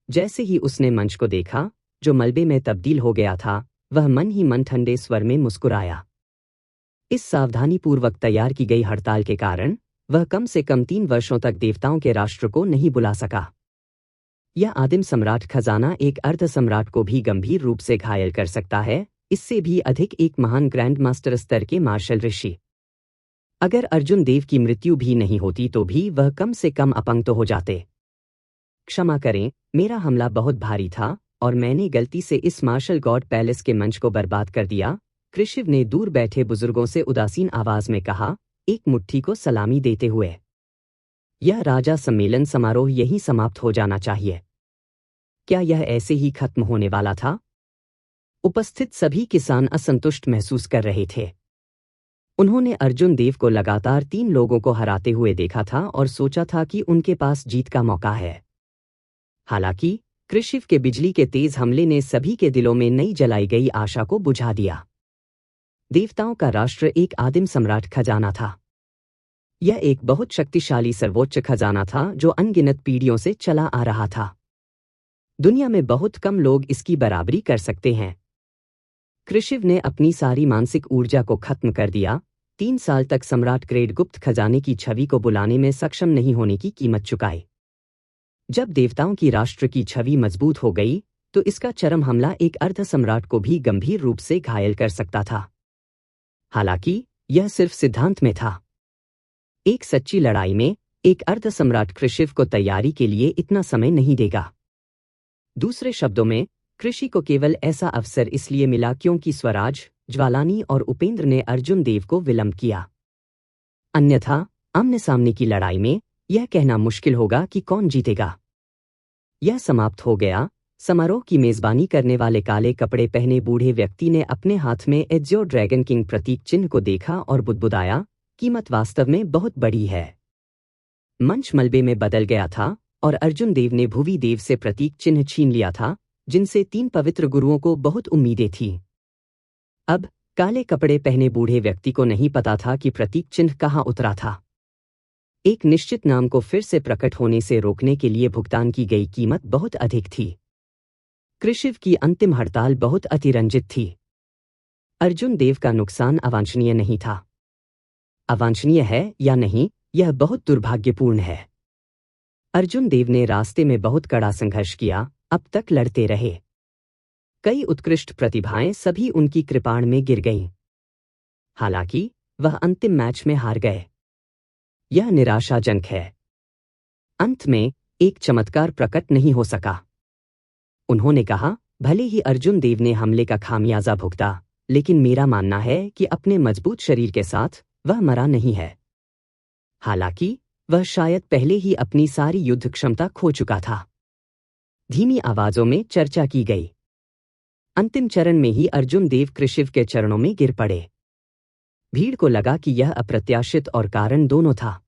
जैसे ही उसने मंच को देखा, जो मलबे में तब्दील हो गया था, वह मन ही मन ठंडे स्वर में मुस्कुराया। इस सावधानीपूर्वक तैयार की गई हड़ताल के कारण वह कम से कम 3 वर्षों तक देवताओं के राष्ट्र को नहीं बुला सका। यह आदिम सम्राट खजाना एक अर्ध सम्राट को भी गंभीर रूप से घायल कर सकता है, इससे भी अधिक एक महान ग्रैंड मास्टर स्तर के मार्शल ऋषि। अगर अर्जुन देव की मृत्यु भी नहीं होती तो भी वह कम से कम अपंग तो हो जाते। क्षमा करें, मेरा हमला बहुत भारी था और मैंने गलती से इस मार्शल गॉड पैलेस के मंच को बर्बाद कर दिया, कृषिव ने दूर बैठे बुजुर्गों से उदासीन आवाज में कहा, एक मुट्ठी को सलामी देते हुए। यह राजा सम्मेलन समारोह यहीं समाप्त हो जाना चाहिए। क्या यह ऐसे ही खत्म होने वाला था? उपस्थित सभी किसान असंतुष्ट महसूस कर रहे थे। उन्होंने अर्जुन देव को लगातार 3 लोगों को हराते हुए देखा था और सोचा था कि उनके पास जीत का मौका है। हालांकि कृषिव के बिजली के तेज हमले ने सभी के दिलों में नई जलाई गई आशा को बुझा दिया। देवताओं का राष्ट्र एक आदिम सम्राट खजाना था। यह एक बहुत शक्तिशाली सर्वोच्च खजाना था जो अनगिनत पीढ़ियों से चला आ रहा था। दुनिया में बहुत कम लोग इसकी बराबरी कर सकते हैं। कृषिव ने अपनी सारी मानसिक ऊर्जा को खत्म कर दिया। 3 साल तक सम्राट ग्रेट गुप्त खजाने की छवि को बुलाने में सक्षम नहीं होने की कीमत चुकाई। जब देवताओं की राष्ट्र की छवि मजबूत हो गई तो इसका चरम हमला एक अर्ध सम्राट को भी गंभीर रूप से घायल कर सकता था। हालांकि यह सिर्फ सिद्धांत में था। एक सच्ची लड़ाई में एक अर्ध सम्राट कृषिव को तैयारी के लिए इतना समय नहीं देगा। दूसरे शब्दों में, कृषि को केवल ऐसा अवसर इसलिए मिला क्योंकि स्वराज, ज्वालानी और उपेंद्र ने अर्जुन देव को विलंब किया। अन्यथा आमने सामने की लड़ाई में यह कहना मुश्किल होगा कि कौन जीतेगा। यह समाप्त हो गया। समारोह की मेजबानी करने वाले काले कपड़े पहने बूढ़े व्यक्ति ने अपने हाथ में एज़्योर ड्रैगन किंग प्रतीक चिन्ह को देखा और बुदबुदाया, कीमत वास्तव में बहुत बड़ी है। मंच मलबे में बदल गया था और अर्जुन देव ने भुवि देव से प्रतीक चिन्ह छीन लिया था, जिनसे 3 पवित्र गुरुओं को बहुत उम्मीदें थीं। अब काले कपड़े पहने बूढ़े व्यक्ति को नहीं पता था कि प्रतीक चिन्ह कहाँ उतरा था। एक निश्चित नाम को फिर से प्रकट होने से रोकने के लिए भुगतान की गई कीमत बहुत अधिक थी। कृषिव की अंतिम हड़ताल बहुत अतिरंजित थी। अर्जुन देव का नुकसान अवांछनीय नहीं था। अवांछनीय है या नहीं, यह बहुत दुर्भाग्यपूर्ण है। अर्जुन देव ने रास्ते में बहुत कड़ा संघर्ष किया, अब तक लड़ते रहे। कई उत्कृष्ट प्रतिभाएं सभी उनकी कृपाण में गिर गईं। हालांकि वह अंतिम मैच में हार गए। यह निराशाजनक है। अंत में एक चमत्कार प्रकट नहीं हो सका। उन्होंने कहा, भले ही अर्जुन देव ने हमले का खामियाजा भुगता, लेकिन मेरा मानना है कि अपने मजबूत शरीर के साथ वह मरा नहीं है। हालांकि वह शायद पहले ही अपनी सारी युद्ध क्षमता खो चुका था। धीमी आवाजों में चर्चा की गई। अंतिम चरण में ही अर्जुन देव कृषिव के चरणों में गिर पड़े। भीड़ को लगा कि यह अप्रत्याशित और कारण दोनों था।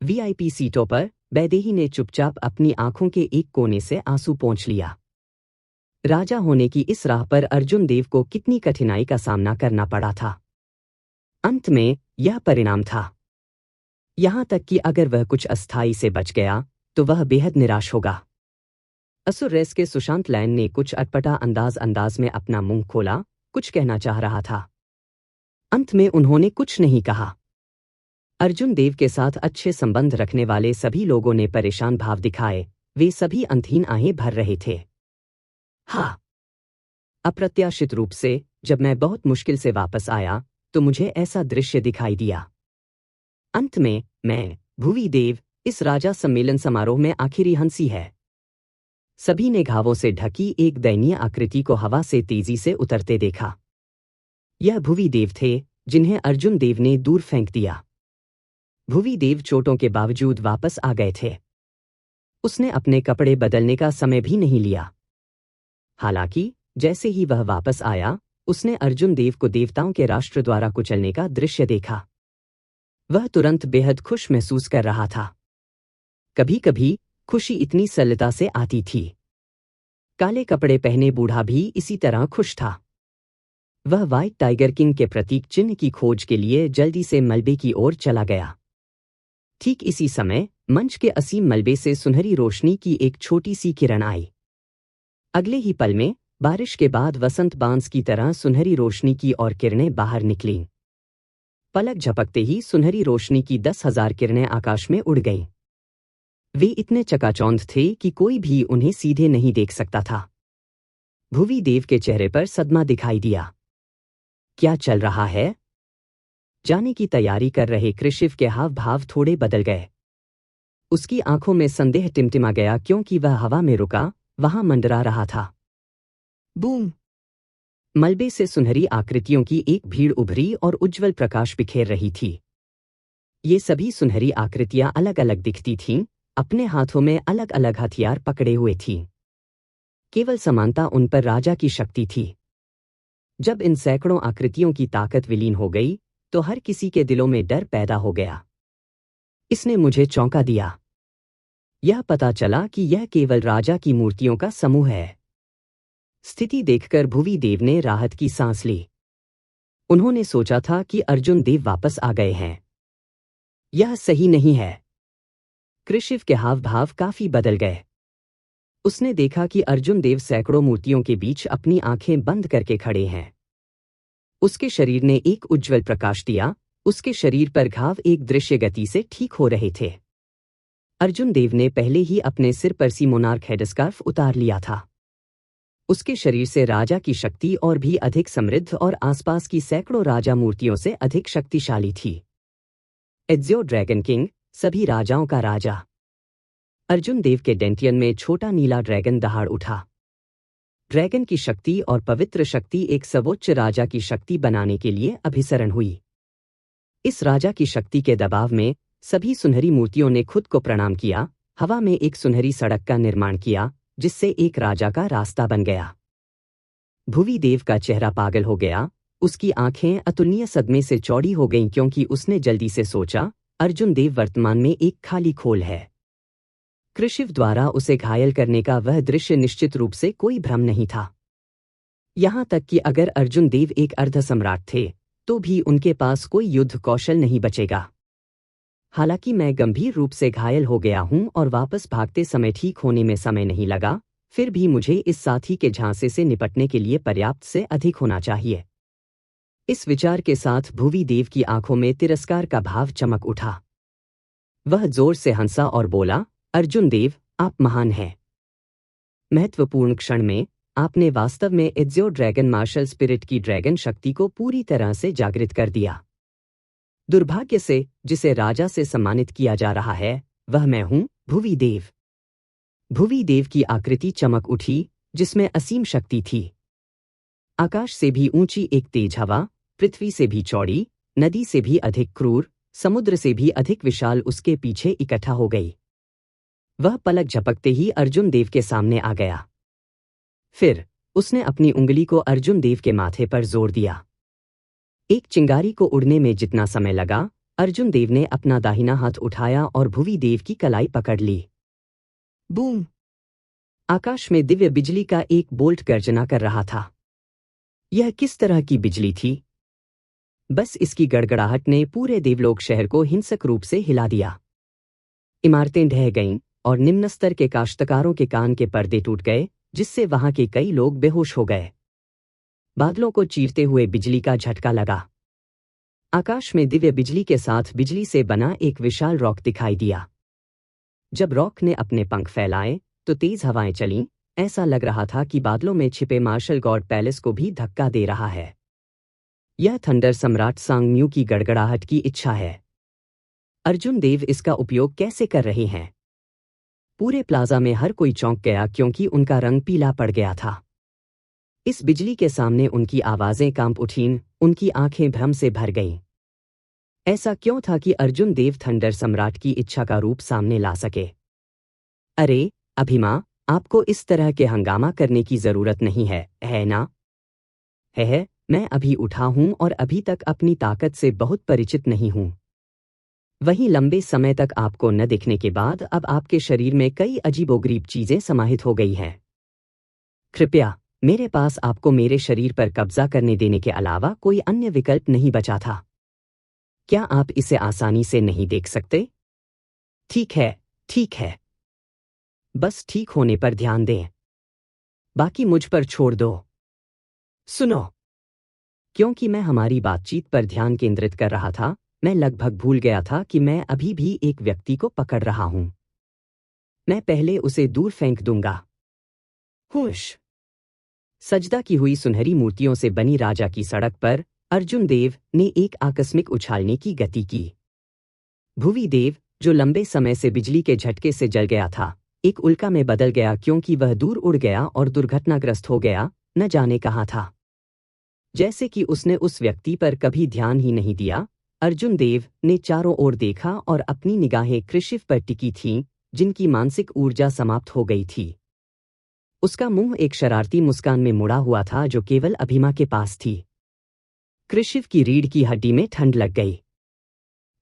वीआईपी सीटों पर वैदेही ने चुपचाप अपनी आंखों के एक कोने से आंसू पोंछ लिया। राजा होने की इस राह पर अर्जुन देव को कितनी कठिनाई का सामना करना पड़ा था। अंत में यह परिणाम था। यहां तक कि अगर वह कुछ अस्थायी से बच गया तो वह बेहद निराश होगा। असुर रेस के सुशांत लैन ने कुछ अटपटा अंदाज में अपना मुंह खोला, कुछ कहना चाह रहा था। अंत में उन्होंने कुछ नहीं कहा। अर्जुन देव के साथ अच्छे संबंध रखने वाले सभी लोगों ने परेशान भाव दिखाए। वे सभी अंतहीन आहें भर रहे थे। हाँ, अप्रत्याशित रूप से जब मैं बहुत मुश्किल से वापस आया तो मुझे ऐसा दृश्य दिखाई दिया। अंत में मैं, भुवि देव, इस राजा सम्मेलन समारोह में आखिरी हंसी है। सभी ने घावों से ढकी एक दयनीय आकृति को हवा से तेजी से उतरते देखा। यह भुवि देव थे जिन्हें अर्जुन देव ने दूर फेंक दिया। भुवि देव चोटों के बावजूद वापस आ गए थे। उसने अपने कपड़े बदलने का समय भी नहीं लिया। हालांकि जैसे ही वह वापस आया, उसने अर्जुन देव को देवताओं के राष्ट्र द्वारा कुचलने का दृश्य देखा। वह तुरंत बेहद खुश महसूस कर रहा था। कभी कभी खुशी इतनी सरलता से आती थी। काले कपड़े पहने बूढ़ा भी इसी तरह खुश था। वह व्हाइट टाइगर किंग के प्रतीक चिन्ह की खोज के लिए जल्दी से मलबे की ओर चला गया। ठीक इसी समय मंच के असीम मलबे से सुनहरी रोशनी की एक छोटी सी किरण आई। अगले ही पल में बारिश के बाद वसंत बांस की तरह सुनहरी रोशनी की और किरणें बाहर निकलीं। पलक झपकते ही सुनहरी रोशनी की 10,000 किरणें आकाश में उड़ गईं। वे इतने चकाचौंध थे कि कोई भी उन्हें सीधे नहीं देख सकता था। भुवि देव के चेहरे पर सदमा दिखाई दिया। क्या चल रहा है? जाने की तैयारी कर रहे कृषिव के हाव भाव थोड़े बदल गए। उसकी आंखों में संदेह टिमटिमा गया क्योंकि वह हवा में रुका, वहां मंडरा रहा था। बूम! मलबे से सुनहरी आकृतियों की एक भीड़ उभरी और उज्ज्वल प्रकाश बिखेर रही थी। ये सभी सुनहरी आकृतियां अलग अलग दिखती थीं, अपने हाथों में अलग अलग हथियार पकड़े हुए थीं। केवल समानता उन पर राजा की शक्ति थी। जब इन सैकड़ों आकृतियों की ताकत विलीन हो गई तो हर किसी के दिलों में डर पैदा हो गया। इसने मुझे चौंका दिया। यह पता चला कि यह केवल राजा की मूर्तियों का समूह है। स्थिति देखकर भुवि देव ने राहत की सांस ली। उन्होंने सोचा था कि अर्जुन देव वापस आ गए हैं। यह सही नहीं है। कृषिव के हाव भाव काफी बदल गए। उसने देखा कि अर्जुन देव सैकड़ों मूर्तियों के बीच अपनी आंखें बंद करके खड़े हैं। उसके शरीर ने एक उज्ज्वल प्रकाश दिया, उसके शरीर पर घाव एक दृश्य गति से ठीक हो रहे थे। अर्जुन देव ने पहले ही अपने सिर पर सी मोनार्क हेडस्कार्फ उतार लिया था। उसके शरीर से राजा की शक्ति और भी अधिक समृद्ध और आसपास की सैकड़ों राजा मूर्तियों से अधिक शक्तिशाली थी। एज़्यो ड्रैगन किंग, सभी राजाओं का राजा। अर्जुन देव के डेंटियन में छोटा नीला ड्रैगन दहाड़ उठा। ड्रैगन की शक्ति और पवित्र शक्ति एक सर्वोच्च राजा की शक्ति बनाने के लिए अभिसरण हुई। इस राजा की शक्ति के दबाव में सभी सुनहरी मूर्तियों ने खुद को प्रणाम किया, हवा में एक सुनहरी सड़क का निर्माण किया, जिससे एक राजा का रास्ता बन गया। भुवि देव का चेहरा पागल हो गया, उसकी आंखें अतुलनीय सदमे से चौड़ी हो गईं क्योंकि उसने जल्दी से सोचा, अर्जुन देव वर्तमान में एक खाली खोल है। कृषिव द्वारा उसे घायल करने का वह दृश्य निश्चित रूप से कोई भ्रम नहीं था। यहां तक कि अगर अर्जुन देव एक अर्ध सम्राट थे तो भी उनके पास कोई युद्ध कौशल नहीं बचेगा। हालांकि मैं गंभीर रूप से घायल हो गया हूं और वापस भागते समय ठीक होने में समय नहीं लगा, फिर भी मुझे इस साथी के झांसे से निपटने के लिए पर्याप्त से अधिक होना चाहिए। इस विचार के साथ भुवि देव की आंखों में तिरस्कार का भाव चमक उठा। वह जोर से हंसा और बोला, अर्जुन देव, आप महान हैं। महत्वपूर्ण क्षण में आपने वास्तव में एज़्यो ड्रैगन मार्शल स्पिरिट की ड्रैगन शक्ति को पूरी तरह से जागृत कर दिया। दुर्भाग्य से जिसे राजा से सम्मानित किया जा रहा है वह मैं हूं, भुवि देव। भुवि देव की आकृति चमक उठी, जिसमें असीम शक्ति थी। आकाश से भी ऊंची एक तेज हवा, पृथ्वी से भी चौड़ी, नदी से भी अधिक क्रूर, समुद्र से भी अधिक विशाल उसके पीछे इकट्ठा हो गई। वह पलक झपकते ही अर्जुन देव के सामने आ गया। फिर उसने अपनी उंगली को अर्जुन देव के माथे पर जोर दिया। एक चिंगारी को उड़ने में जितना समय लगा, अर्जुन देव ने अपना दाहिना हाथ उठाया और भुवि देव की कलाई पकड़ ली। बूम! आकाश में दिव्य बिजली का एक बोल्ट गर्जना कर रहा था। यह किस तरह की बिजली थी? बस इसकी गड़गड़ाहट ने पूरे देवलोक शहर को हिंसक रूप से हिला दिया। इमारतें ढह गईं और निम्न स्तर के काश्तकारों के कान के पर्दे टूट गए, जिससे वहां के कई लोग बेहोश हो गए। बादलों को चीरते हुए बिजली का झटका लगा। आकाश में दिव्य बिजली के साथ बिजली से बना एक विशाल रॉक दिखाई दिया। जब रॉक ने अपने पंख फैलाए तो तेज हवाएं चलीं, ऐसा लग रहा था कि बादलों में छिपे मार्शल गॉड पैलेस को भी धक्का दे रहा है। यह थंडर सम्राट सांगम्यू की गड़गड़ाहट की इच्छा है। अर्जुन देव इसका उपयोग कैसे कर रहे हैं? पूरे प्लाजा में हर कोई चौंक गया क्योंकि उनका रंग पीला पड़ गया था। इस बिजली के सामने उनकी आवाजें कांप उठीं, उनकी आंखें भ्रम से भर गईं। ऐसा क्यों था कि अर्जुन देव थंडर सम्राट की इच्छा का रूप सामने ला सके? अरे अभिमा, आपको इस तरह के हंगामा करने की जरूरत नहीं है ना? है, मैं अभी उठा हूं और अभी तक अपनी ताकत से बहुत परिचित नहीं हूं। वहीं लंबे समय तक आपको न देखने के बाद अब आपके शरीर में कई अजीबोगरीब चीजें समाहित हो गई हैं। कृपया, मेरे पास आपको मेरे शरीर पर कब्जा करने देने के अलावा कोई अन्य विकल्प नहीं बचा था। क्या आप इसे आसानी से नहीं देख सकते? ठीक है। बस ठीक होने पर ध्यान दें। बाकी मुझ पर छोड़ दो। सुनो। क्योंकि मैं हमारी बातचीत पर ध्यान केंद्रित कर रहा था, मैं लगभग भूल गया था कि मैं अभी भी एक व्यक्ति को पकड़ रहा हूं। मैं पहले उसे दूर फेंक दूंगा। होश। सजदा की हुई सुनहरी मूर्तियों से बनी राजा की सड़क पर अर्जुन देव ने एक आकस्मिक उछालने की गति की। भुवी देव, जो लंबे समय से बिजली के झटके से जल गया था, एक उल्का में बदल गया क्योंकि वह दूर उड़ गया और दुर्घटनाग्रस्त हो गया, न जाने कहाँ था। जैसे कि उसने उस व्यक्ति पर कभी ध्यान ही नहीं दिया, अर्जुन देव ने चारों ओर देखा और अपनी निगाहें कृषिव पर टिकी थीं, जिनकी मानसिक ऊर्जा समाप्त हो गई थी। उसका मुंह एक शरारती मुस्कान में मुड़ा हुआ था जो केवल अभिमा के पास थी। कृषिव की रीढ़ की हड्डी में ठंड लग गई।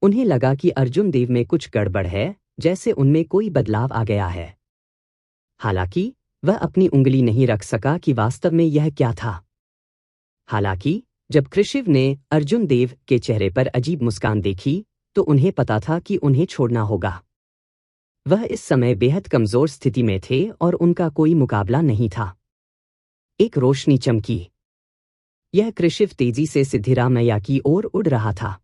उन्हें लगा कि अर्जुन देव में कुछ गड़बड़ है, जैसे उनमें कोई बदलाव आ गया है। हालांकि वह अपनी उंगली नहीं रख सका कि वास्तव में यह क्या था। हालांकि जब कृषिव ने अर्जुन देव के चेहरे पर अजीब मुस्कान देखी, तो उन्हें पता था कि उन्हें छोड़ना होगा। वह इस समय बेहद कमजोर स्थिति में थे और उनका कोई मुकाबला नहीं था। एक रोशनी चमकी। यह कृषिव तेजी से सिद्धिरामैया की ओर उड़ रहा था।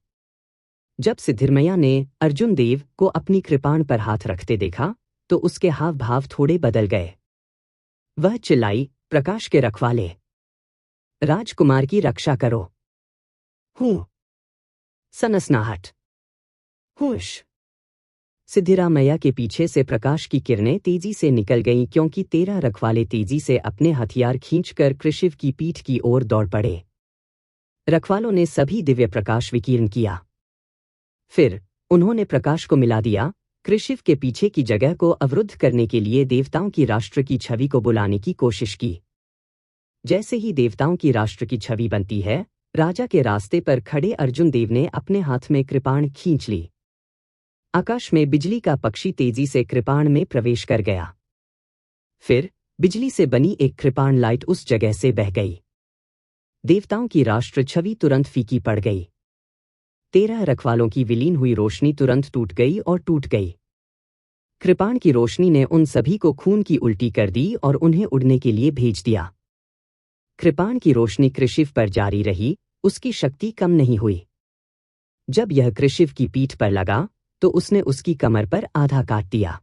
जब सिद्धिरमैया ने अर्जुन देव को अपनी कृपाण पर हाथ रखते देखा, तो उसके हाव भाव थोड़े बदल गए। वह चिल्लाई, प्रकाश के रखवाले, राजकुमार की रक्षा करो। हूँ। सनसनाहट। होश। सिद्धिरामैया के पीछे से प्रकाश की किरणें तेजी से निकल गईं क्योंकि 13 रखवाले तेजी से अपने हथियार खींचकर कृषिव की पीठ की ओर दौड़ पड़े। रखवालों ने सभी दिव्य प्रकाश विकीर्ण किया। फिर उन्होंने प्रकाश को मिला दिया। कृषिव के पीछे की जगह को अवरुद्ध करने के लिए देवताओं की राष्ट्र की छवि को बुलाने की कोशिश की। जैसे ही देवताओं की राष्ट्र की छवि बनती है, राजा के रास्ते पर खड़े अर्जुन देव ने अपने हाथ में कृपाण खींच ली। आकाश में बिजली का पक्षी तेजी से कृपाण में प्रवेश कर गया। फिर बिजली से बनी एक कृपाण लाइट उस जगह से बह गई। देवताओं की राष्ट्र छवि तुरंत फीकी पड़ गई। 13 रखवालों की विलीन हुई रोशनी तुरंत टूट गई और टूट गई। कृपाण की रोशनी ने उन सभी को खून की उल्टी कर दी और उन्हें उड़ने के लिए भेज दिया। कृपाण की रोशनी कृषिव पर जारी रही, उसकी शक्ति कम नहीं हुई। जब यह कृषिव की पीठ पर लगा, तो उसने उसकी कमर पर आधा काट दिया।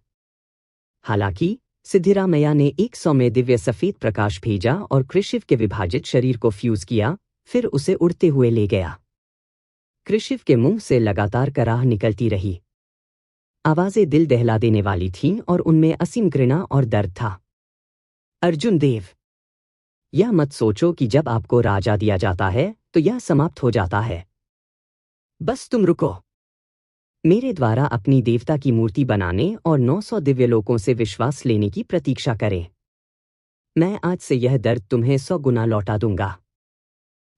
हालांकि सिद्धिरामैया ने 100 में दिव्य सफेद प्रकाश भेजा और कृषिव के विभाजित शरीर को फ्यूज किया, फिर उसे उड़ते हुए ले गया। कृषिव के मुंह से लगातार कराह निकलती रही। आवाजें दिल दहला देने वाली थीं और उनमें असीम घृणा और दर्द था। अर्जुन देव, यह मत सोचो कि जब आपको राजा दिया जाता है तो यह समाप्त हो जाता है। बस तुम रुको। मेरे द्वारा अपनी देवता की मूर्ति बनाने और 900 दिव्य लोकों से विश्वास लेने की प्रतीक्षा करें। मैं आज से यह दर्द तुम्हें 100 गुना लौटा दूंगा।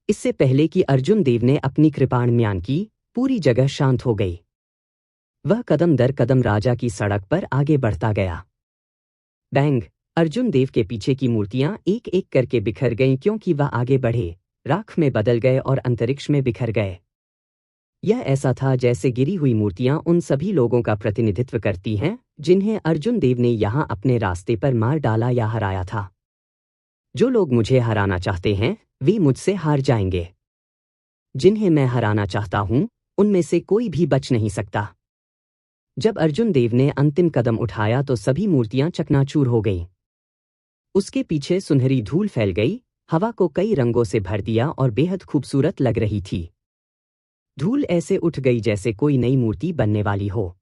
इससे पहले कि अर्जुन देव ने अपनी कृपाण म्यान की, पूरी जगह शांत हो गई। वह कदम दर कदम राजा की सड़क पर आगे बढ़ता गया। बैंग। अर्जुन देव के पीछे की मूर्तियां एक एक करके बिखर गईं क्योंकि वह आगे बढ़े, राख में बदल गए और अंतरिक्ष में बिखर गए। यह ऐसा था जैसे गिरी हुई मूर्तियां उन सभी लोगों का प्रतिनिधित्व करती हैं जिन्हें अर्जुन देव ने यहां अपने रास्ते पर मार डाला या हराया था। जो लोग मुझे हराना चाहते हैं, वे मुझसे हार जाएंगे। जिन्हें मैं हराना चाहता हूं, उनमें से कोई भी बच नहीं सकता। जब अर्जुन देव ने अंतिम कदम उठाया तो सभी मूर्तियां चकनाचूर हो गईं। उसके पीछे सुनहरी धूल फैल गई, हवा को कई रंगों से भर दिया और बेहद खूबसूरत लग रही थी। धूल ऐसे उठ गई जैसे कोई नई मूर्ति बनने वाली हो।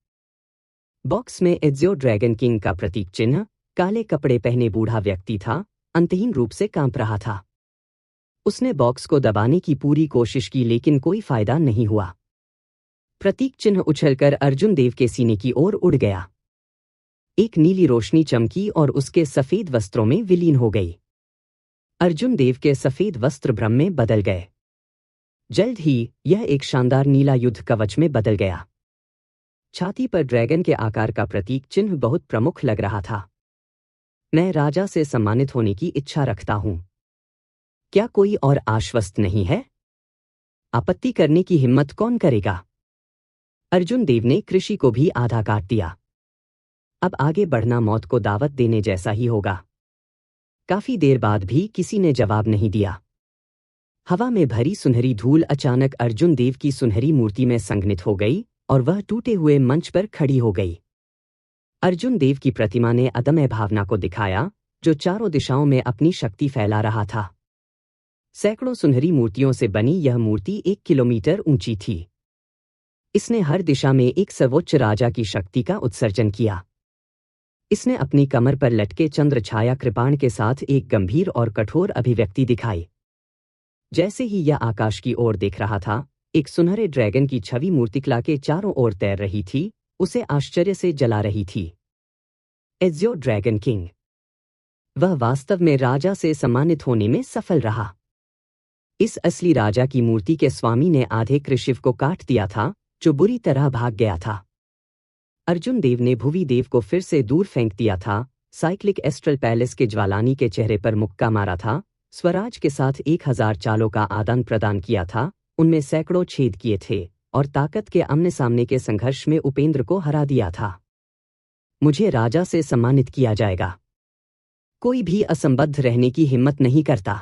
बॉक्स में एज़्यो ड्रैगन किंग का प्रतीक चिन्ह, काले कपड़े पहने बूढ़ा व्यक्ति था, अंतहीन रूप से कांप रहा था। उसने बॉक्स को दबाने की पूरी कोशिश की लेकिन कोई फायदा नहीं हुआ। प्रतीक चिन्ह उछलकर अर्जुन देव के सीने की ओर उड़ गया। एक नीली रोशनी चमकी और उसके सफेद वस्त्रों में विलीन हो गई। अर्जुन देव के सफेद वस्त्र भ्रम में बदल गए। जल्द ही यह एक शानदार नीला युद्ध कवच में बदल गया। छाती पर ड्रैगन के आकार का प्रतीक चिन्ह बहुत प्रमुख लग रहा था। मैं राजा से सम्मानित होने की इच्छा रखता हूं। क्या कोई और आश्वस्त नहीं है? आपत्ति करने की हिम्मत कौन करेगा? अर्जुन देव ने कृषि को भी आधा काट दिया। अब आगे बढ़ना मौत को दावत देने जैसा ही होगा। काफी देर बाद भी किसी ने जवाब नहीं दिया। हवा में भरी सुनहरी धूल अचानक अर्जुन देव की सुनहरी मूर्ति में संघनित हो गई और वह टूटे हुए मंच पर खड़ी हो गई। अर्जुन देव की प्रतिमा ने अदम्य भावना को दिखाया, जो चारों दिशाओं में अपनी शक्ति फैला रहा था। सैकड़ों सुनहरी मूर्तियों से बनी यह मूर्ति 1 किलोमीटर ऊंची थी। इसने हर दिशा में एक सर्वोच्च राजा की शक्ति का उत्सर्जन किया। इसने अपनी कमर पर लटके चंद्र छाया कृपाण के साथ एक गंभीर और कठोर अभिव्यक्ति दिखाई। जैसे ही यह आकाश की ओर देख रहा था, एक सुनहरे ड्रैगन की छवि मूर्तिकला के चारों ओर तैर रही थी, उसे आश्चर्य से जला रही थी। Ezio dragon king. वह वास्तव में राजा से सम्मानित होने में सफल रहा। इस असली राजा की मूर्ति के स्वामी ने आधे कृशिव को काट दिया था, जो बुरी तरह भाग गया था। अर्जुन देव ने भुवि देव को फिर से दूर फेंक दिया था, साइक्लिक एस्ट्रल पैलेस के ज्वालानी के चेहरे पर मुक्का मारा था, स्वराज के साथ 1000 चालों का आदान प्रदान किया था, उनमें सैकड़ों छेद किए थे और ताकत के आमने सामने के संघर्ष में उपेंद्र को हरा दिया था। मुझे राजा से सम्मानित किया जाएगा। कोई भी असंबद्ध रहने की हिम्मत नहीं करता।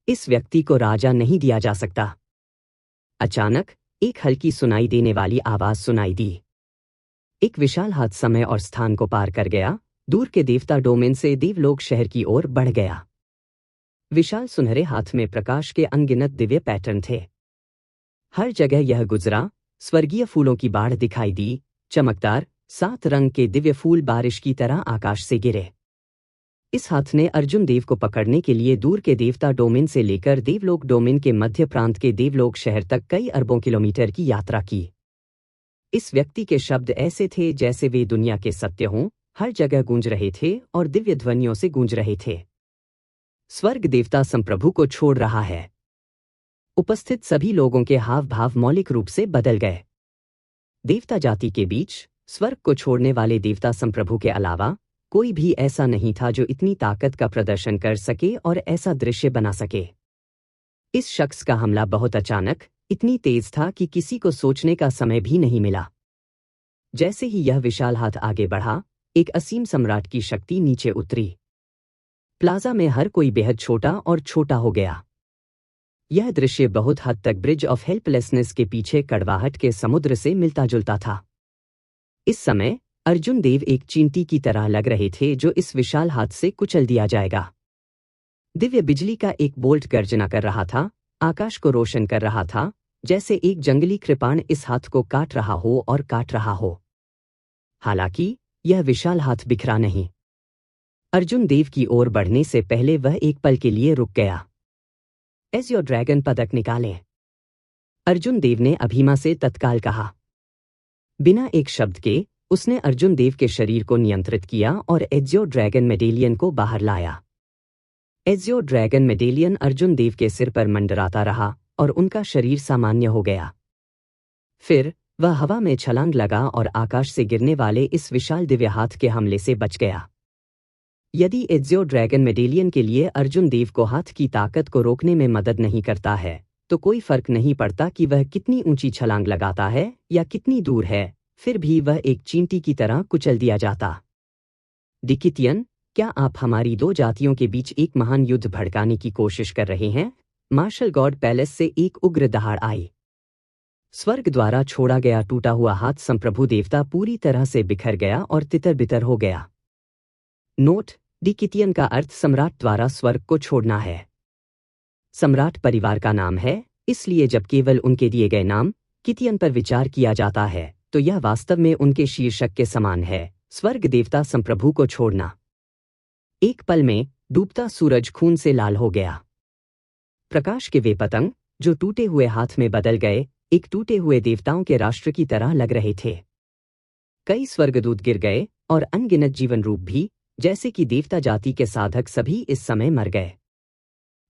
इस व्यक्ति को राजा नहीं दिया जा सकता। अचानक एक हल्की सुनाई देने वाली आवाज सुनाई दी। एक विशाल हाथ समय और स्थान को पार कर गया, दूर के देवता डोमेन से देवलोक शहर की ओर बढ़ गया। विशाल सुनहरे हाथ में प्रकाश के अनगिनत दिव्य पैटर्न थे। हर जगह यह गुजरा, स्वर्गीय फूलों की बाढ़ दिखाई दी, चमकदार 7 रंग के दिव्य फूल बारिश की तरह आकाश से गिरे। इस हाथ ने अर्जुन देव को पकड़ने के लिए दूर के देवता डोमेन से लेकर देवलोक डोमेन के मध्य प्रांत के देवलोक शहर तक कई अरबों किलोमीटर की यात्रा की। इस व्यक्ति के शब्द ऐसे थे जैसे वे दुनिया के सत्य हों, हर जगह गूंज रहे थे और दिव्य ध्वनियों से गूंज रहे थे। स्वर्ग देवता संप्रभु को छोड़ रहा है। उपस्थित सभी लोगों के हाव भाव मौलिक रूप से बदल गए। देवता जाति के बीच स्वर्ग को छोड़ने वाले देवता संप्रभु के अलावा कोई भी ऐसा नहीं था जो इतनी ताकत का प्रदर्शन कर सके और ऐसा दृश्य बना सके। इस शख्स का हमला बहुत अचानक, इतनी तेज था कि किसी को सोचने का समय भी नहीं मिला। जैसे ही यह विशाल हाथ आगे बढ़ा, एक असीम सम्राट की शक्ति नीचे उतरी। प्लाजा में हर कोई बेहद छोटा और छोटा हो गया। यह दृश्य बहुत हद तक ब्रिज ऑफ हेल्पलेसनेस के पीछे कड़वाहट के समुद्र से मिलता जुलता था। इस समय अर्जुन देव एक चींटी की तरह लग रहे थे जो इस विशाल हाथ से कुचल दिया जाएगा। दिव्य बिजली का एक बोल्ट गर्जना कर रहा था, आकाश को रोशन कर रहा था, जैसे एक जंगली कृपाण इस हाथ को काट रहा हो और काट रहा हो। हालांकि यह विशाल हाथ बिखरा नहीं। अर्जुन देव की ओर बढ़ने से पहले वह एक पल के लिए रुक गया। एज़ियो ड्रैगन पदक निकालें, अर्जुन देव ने अभीमा से तत्काल कहा। बिना एक शब्द के उसने अर्जुन देव के शरीर को नियंत्रित किया और एज़ियो ड्रैगन मेडेलियन को बाहर लाया। एज़ियो ड्रैगन मेडेलियन अर्जुन देव के सिर पर मंडराता रहा और उनका शरीर सामान्य हो गया। फिर वह हवा में छलांग लगा और आकाश से गिरने वाले इस विशाल दिव्य हाथ के हमले से बच गया। यदि एज़ियो ड्रैगन मेडेलियन के लिए अर्जुन देव को हाथ की ताकत को रोकने में मदद नहीं करता है, तो कोई फर्क नहीं पड़ता कि वह कितनी ऊंची छलांग लगाता है या कितनी दूर है, फिर भी वह एक चींटी की तरह कुचल दिया जाता। डिकितियन, क्या आप हमारी 2 जातियों के बीच एक महान युद्ध भड़काने की कोशिश कर रहे हैं? मार्शल गॉड पैलेस से एक उग्र दहाड़ आई। स्वर्ग द्वारा छोड़ा गया टूटा हुआ हाथ संप्रभु देवता पूरी तरह से बिखर गया और तितर बितर हो गया। नोट: डिकितियन का अर्थ सम्राट द्वारा स्वर्ग को छोड़ना है। सम्राट परिवार का नाम है, इसलिए जब केवल उनके दिए गए नाम कितियन पर विचार किया जाता है तो यह वास्तव में उनके शीर्षक के समान है, स्वर्ग देवता संप्रभु को छोड़ना। एक पल में डूबता सूरज खून से लाल हो गया। प्रकाश के वे पतंग जो टूटे हुए हाथ में बदल गए, एक टूटे हुए देवताओं के राष्ट्र की तरह लग रहे थे। कई स्वर्गदूत गिर गए और अनगिनत जीवन रूप भी, जैसे कि देवता जाति के साधक सभी इस समय मर गए।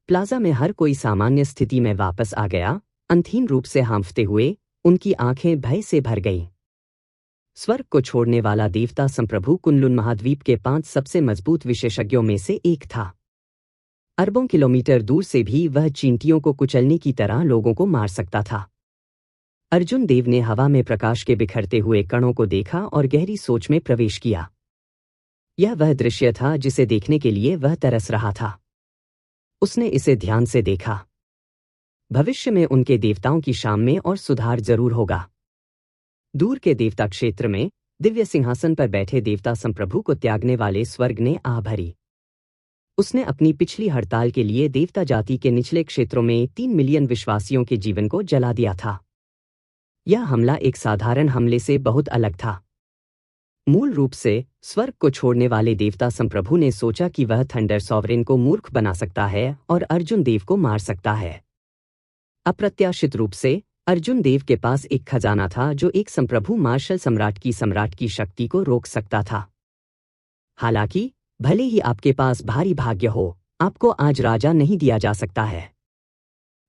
प्लाजा में हर कोई सामान्य स्थिति में वापस आ गया, अंतहीन रूप से हांफते हुए, उनकी आंखें भय से भर गईं। स्वर्ग को छोड़ने वाला देवता संप्रभु कुनलुन महाद्वीप के 5 सबसे मजबूत विशेषज्ञों में से एक था। अरबों किलोमीटर दूर से भी वह चींटियों को कुचलने की तरह लोगों को मार सकता था। अर्जुन देव ने हवा में प्रकाश के बिखरते हुए कणों को देखा और गहरी सोच में प्रवेश किया। यह वह दृश्य था जिसे देखने के लिए वह तरस रहा था। उसने इसे ध्यान से देखा। भविष्य में उनके देवताओं की शाम में और सुधार जरूर होगा। दूर के देवता क्षेत्र में दिव्य सिंहासन पर बैठे देवता संप्रभु को त्यागने वाले स्वर्ग ने आह भरी। उसने अपनी पिछली हड़ताल के लिए देवता जाति के निचले क्षेत्रों में 3 मिलियन विश्वासियों के जीवन को जला दिया था। यह हमला एक साधारण हमले से बहुत अलग था। मूल रूप से स्वर्ग को छोड़ने वाले देवता संप्रभु ने सोचा कि वह थंडर सॉवरेन को मूर्ख बना सकता है और अर्जुन देव को मार सकता है। अप्रत्याशित रूप से अर्जुन देव के पास एक खजाना था जो एक संप्रभु मार्शल सम्राट की शक्ति को रोक सकता था। हालांकि भले ही आपके पास भारी भाग्य हो, आपको आज राजा नहीं दिया जा सकता है।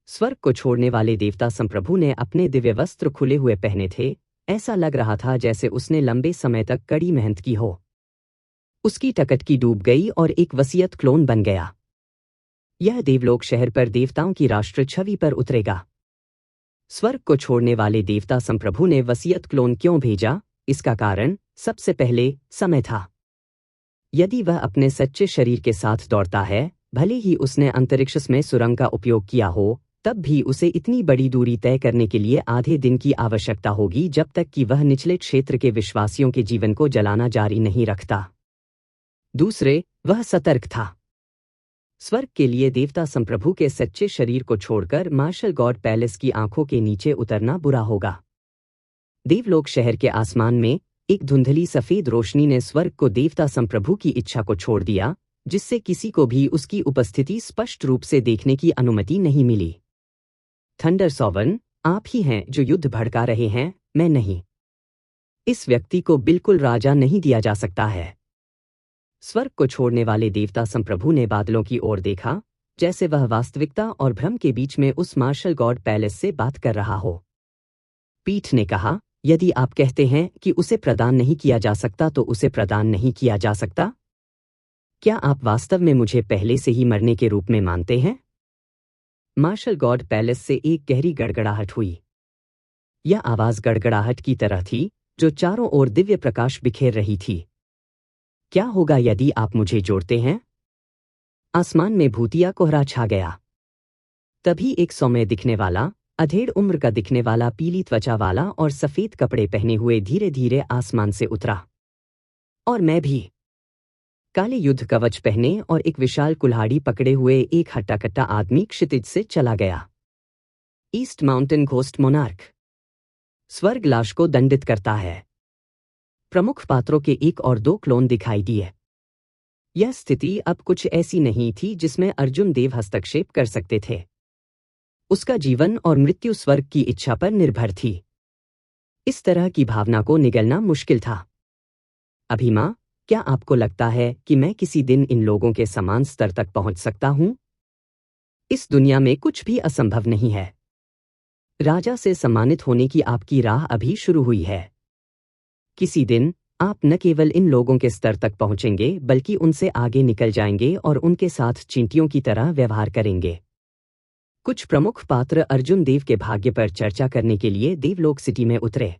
स्वर्ग को छोड़ने वाले देवता संप्रभु ने अपने दिव्य वस्त्र खुले हुए पहने थे। ऐसा लग रहा था जैसे उसने लंबे समय तक कड़ी मेहनत की हो। उसकी टकटकी डूब गई और एक वसीयत क्लोन बन गया। यह देवलोक शहर पर देवताओं की राष्ट्र छवि पर उतरेगा। स्वर्ग को छोड़ने वाले देवता संप्रभु ने वसीयत क्लोन क्यों भेजा? इसका कारण सबसे पहले समय था। यदि वह अपने सच्चे शरीर के साथ दौड़ता है, भले ही उसने अंतरिक्ष में सुरंग का उपयोग किया हो, तब भी उसे इतनी बड़ी दूरी तय करने के लिए आधे दिन की आवश्यकता होगी जब तक कि वह निचले क्षेत्र के विश्वासियों के जीवन को जलाना जारी नहीं रखता। दूसरे, वह सतर्क था। स्वर्ग के लिए देवता संप्रभु के सच्चे शरीर को छोड़कर मार्शल गॉड पैलेस की आंखों के नीचे उतरना बुरा होगा। देवलोक शहर के आसमान में एक धुंधली सफेद रोशनी ने स्वर्ग को देवता संप्रभु की इच्छा को छोड़ दिया, जिससे किसी को भी उसकी उपस्थिति स्पष्ट रूप से देखने की अनुमति नहीं मिली। थंडर सॉवरेन, आप ही हैं जो युद्ध भड़का रहे हैं, मैं नहीं। इस व्यक्ति को बिल्कुल राजा नहीं दिया जा सकता है। स्वर्ग को छोड़ने वाले देवता संप्रभु ने बादलों की ओर देखा, जैसे वह वास्तविकता और भ्रम के बीच में उस मार्शल गॉड पैलेस से बात कर रहा हो। पीठ ने कहा, यदि आप कहते हैं कि उसे प्रदान नहीं किया जा सकता तो उसे प्रदान नहीं किया जा सकता। क्या आप वास्तव में मुझे पहले से ही मरने के रूप में मानते हैं? मार्शल गॉड पैलेस से एक गहरी गड़गड़ाहट हुई। यह आवाज गड़गड़ाहट की तरह थी जो चारों ओर दिव्य प्रकाश बिखेर रही थी। क्या होगा यदि आप मुझे जोड़ते हैं? आसमान में भूतिया कोहरा छा गया। तभी एक सौम्य दिखने वाला, अधेड़ उम्र का दिखने वाला, पीली त्वचा वाला और सफेद कपड़े पहने हुए धीरे धीरे आसमान से उतरा। और मैं भी। काले युद्ध कवच पहने और एक विशाल कुल्हाड़ी पकड़े हुए एक हट्टा-कट्टा आदमी क्षितिज से चला गया। East mountain ghost monarch. स्वर्ग लाश को दंडित करता है। प्रमुख पात्रों के 1 और 2 क्लोन दिखाई दिए। यह स्थिति अब कुछ ऐसी नहीं थी जिसमें अर्जुन देव हस्तक्षेप कर सकते थे। उसका जीवन और मृत्यु स्वर्ग की इच्छा पर निर्भर थी। इस तरह की भावना को निगलना मुश्किल था। अभिमा, क्या आपको लगता है कि मैं किसी दिन इन लोगों के समान स्तर तक पहुंच सकता हूं? इस दुनिया में कुछ भी असंभव नहीं है। राजा से सम्मानित होने की आपकी राह अभी शुरू हुई है। किसी दिन आप न केवल इन लोगों के स्तर तक पहुंचेंगे बल्कि उनसे आगे निकल जाएंगे और उनके साथ चींटियों की तरह व्यवहार करेंगे। कुछ प्रमुख पात्र अर्जुन देव के भाग्य पर चर्चा करने के लिए देवलोक सिटी में उतरे।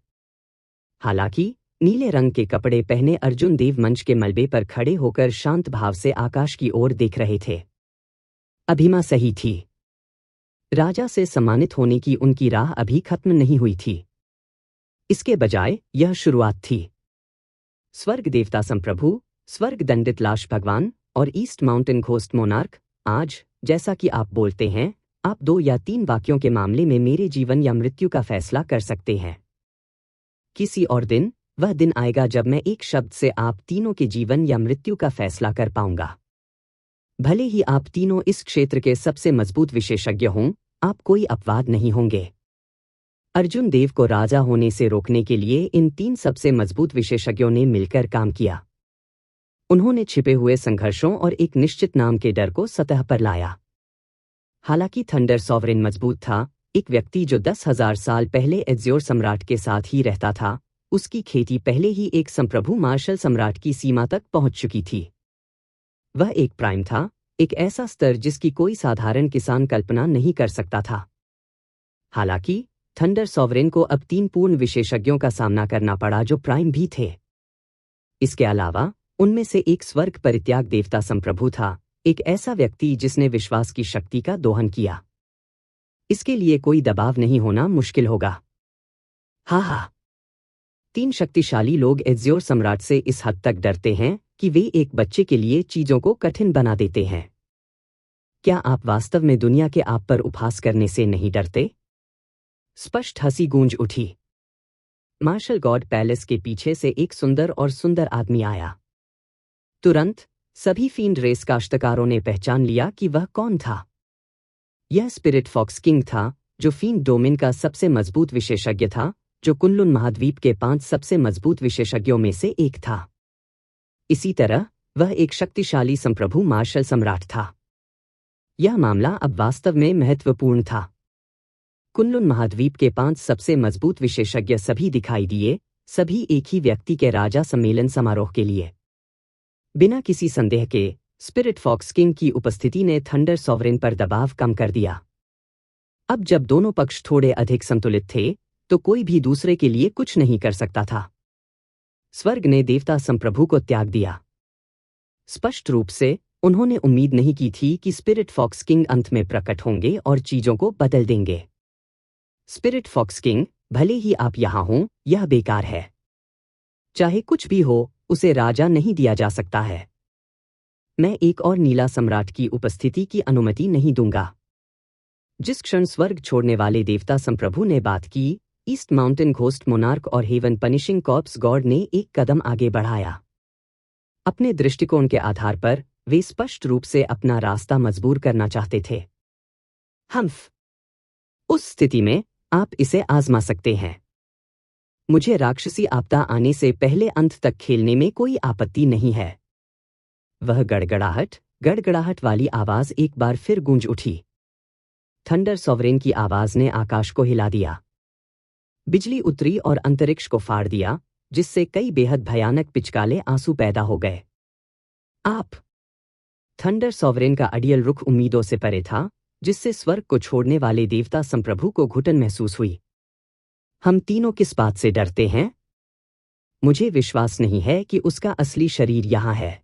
हालांकि नीले रंग के कपड़े पहने अर्जुन देव मंच के मलबे पर खड़े होकर शांत भाव से आकाश की ओर देख रहे थे। अभिमा सही थी। राजा से सम्मानित होने की उनकी राह अभी खत्म नहीं हुई थी। इसके बजाय यह शुरुआत थी। स्वर्ग देवता संप्रभु, स्वर्ग दंडित लाश भगवान और ईस्ट माउंटेन घोस्ट मोनार्क, आज, जैसा कि आप बोलते हैं, आप 2 या 3 वाक्यों के मामले में मेरे जीवन या मृत्यु का फैसला कर सकते हैं। किसी और दिन वह दिन आएगा जब मैं एक शब्द से आप तीनों के जीवन या मृत्यु का फैसला कर पाऊंगा। भले ही आप तीनों इस क्षेत्र के सबसे मजबूत विशेषज्ञ हों, आप कोई अपवाद नहीं होंगे। अर्जुन देव को राजा होने से रोकने के लिए इन 3 सबसे मजबूत विशेषज्ञों ने मिलकर काम किया। उन्होंने छिपे हुए संघर्षों और एक निश्चित नाम के डर को सतह पर लाया। हालांकि थंडर सॉवरेन मजबूत था, एक व्यक्ति जो 10,000 साल पहले एज़्योर सम्राट के साथ ही रहता था, उसकी खेती पहले ही एक संप्रभु मार्शल सम्राट की सीमा तक पहुंच चुकी थी। वह एक प्राइम था, एक ऐसा स्तर जिसकी कोई साधारण किसान कल्पना नहीं कर सकता था। हालांकि थंडर सॉवरेन को अब 3 पूर्ण विशेषज्ञों का सामना करना पड़ा जो प्राइम भी थे। इसके अलावा उनमें से एक स्वर्ग परित्याग देवता संप्रभु था, एक ऐसा व्यक्ति जिसने विश्वास की शक्ति का दोहन किया। इसके लिए कोई दबाव नहीं होना मुश्किल होगा। हाँ, 3 शक्तिशाली लोग एज़्योर सम्राट से इस हद तक डरते हैं कि वे एक बच्चे के लिए चीजों को कठिन बना देते हैं। क्या आप वास्तव में दुनिया के आप पर उपहास करने से नहीं डरते? स्पष्ट हंसी गूंज उठी। मार्शल गॉड पैलेस के पीछे से एक सुंदर आदमी आया। तुरंत सभी फील्ड रेस काश्तकारों ने पहचान लिया कि वह कौन था। यह स्पिरिट फॉक्स किंग था, जो फील्ड डोमेन का सबसे मजबूत विशेषज्ञ था, जो कुनलुन महाद्वीप के 5 सबसे मजबूत विशेषज्ञों में से एक था। इसी तरह वह एक शक्तिशाली संप्रभु मार्शल सम्राट था। यह मामला अब वास्तव में महत्वपूर्ण था। कुनलुन महाद्वीप के 5 सबसे मजबूत विशेषज्ञ सभी दिखाई दिए, सभी एक ही व्यक्ति के राजा सम्मेलन समारोह के लिए। बिना किसी संदेह के स्पिरिट फॉक्स किंग की उपस्थिति ने थंडर सॉवरेन पर दबाव कम कर दिया। अब जब दोनों पक्ष थोड़े अधिक संतुलित थे, तो कोई भी दूसरे के लिए कुछ नहीं कर सकता था। स्वर्ग ने देवता संप्रभु को त्याग दिया। स्पष्ट रूप से उन्होंने उम्मीद नहीं की थी कि स्पिरिट फॉक्स किंग अंत में प्रकट होंगे और चीजों को बदल देंगे। स्पिरिट फॉक्स किंग, भले ही आप यहां हों, यह बेकार है। चाहे कुछ भी हो, उसे राजा नहीं दिया जा सकता है। मैं एक और नीला सम्राट की उपस्थिति की अनुमति नहीं दूंगा। जिस क्षण स्वर्ग छोड़ने वाले देवता संप्रभु ने बात की, ईस्ट माउंटेन घोस्ट मोनार्क और हेवन पनिशिंग कॉर्प्स गॉड ने एक कदम आगे बढ़ाया। अपने दृष्टिकोण के आधार पर वे स्पष्ट रूप से अपना रास्ता मजबूर करना चाहते थे। हम्फ। उस स्थिति में आप इसे आजमा सकते हैं। मुझे राक्षसी आपदा आने से पहले अंत तक खेलने में कोई आपत्ति नहीं है। वह गड़गड़ाहट वाली आवाज एक बार फिर गूंज उठी। थंडर सॉवरेन की आवाज ने आकाश को हिला दिया। बिजली उतरी और अंतरिक्ष को फाड़ दिया, जिससे कई बेहद भयानक पिचकाले आंसू पैदा हो गए। आप। थंडर सॉवरेन का अडियल रुख उम्मीदों से परे था, जिससे स्वर्ग को छोड़ने वाले देवता संप्रभु को घुटन महसूस हुई। हम तीनों किस बात से डरते हैं? मुझे विश्वास नहीं है कि उसका असली शरीर यहाँ है।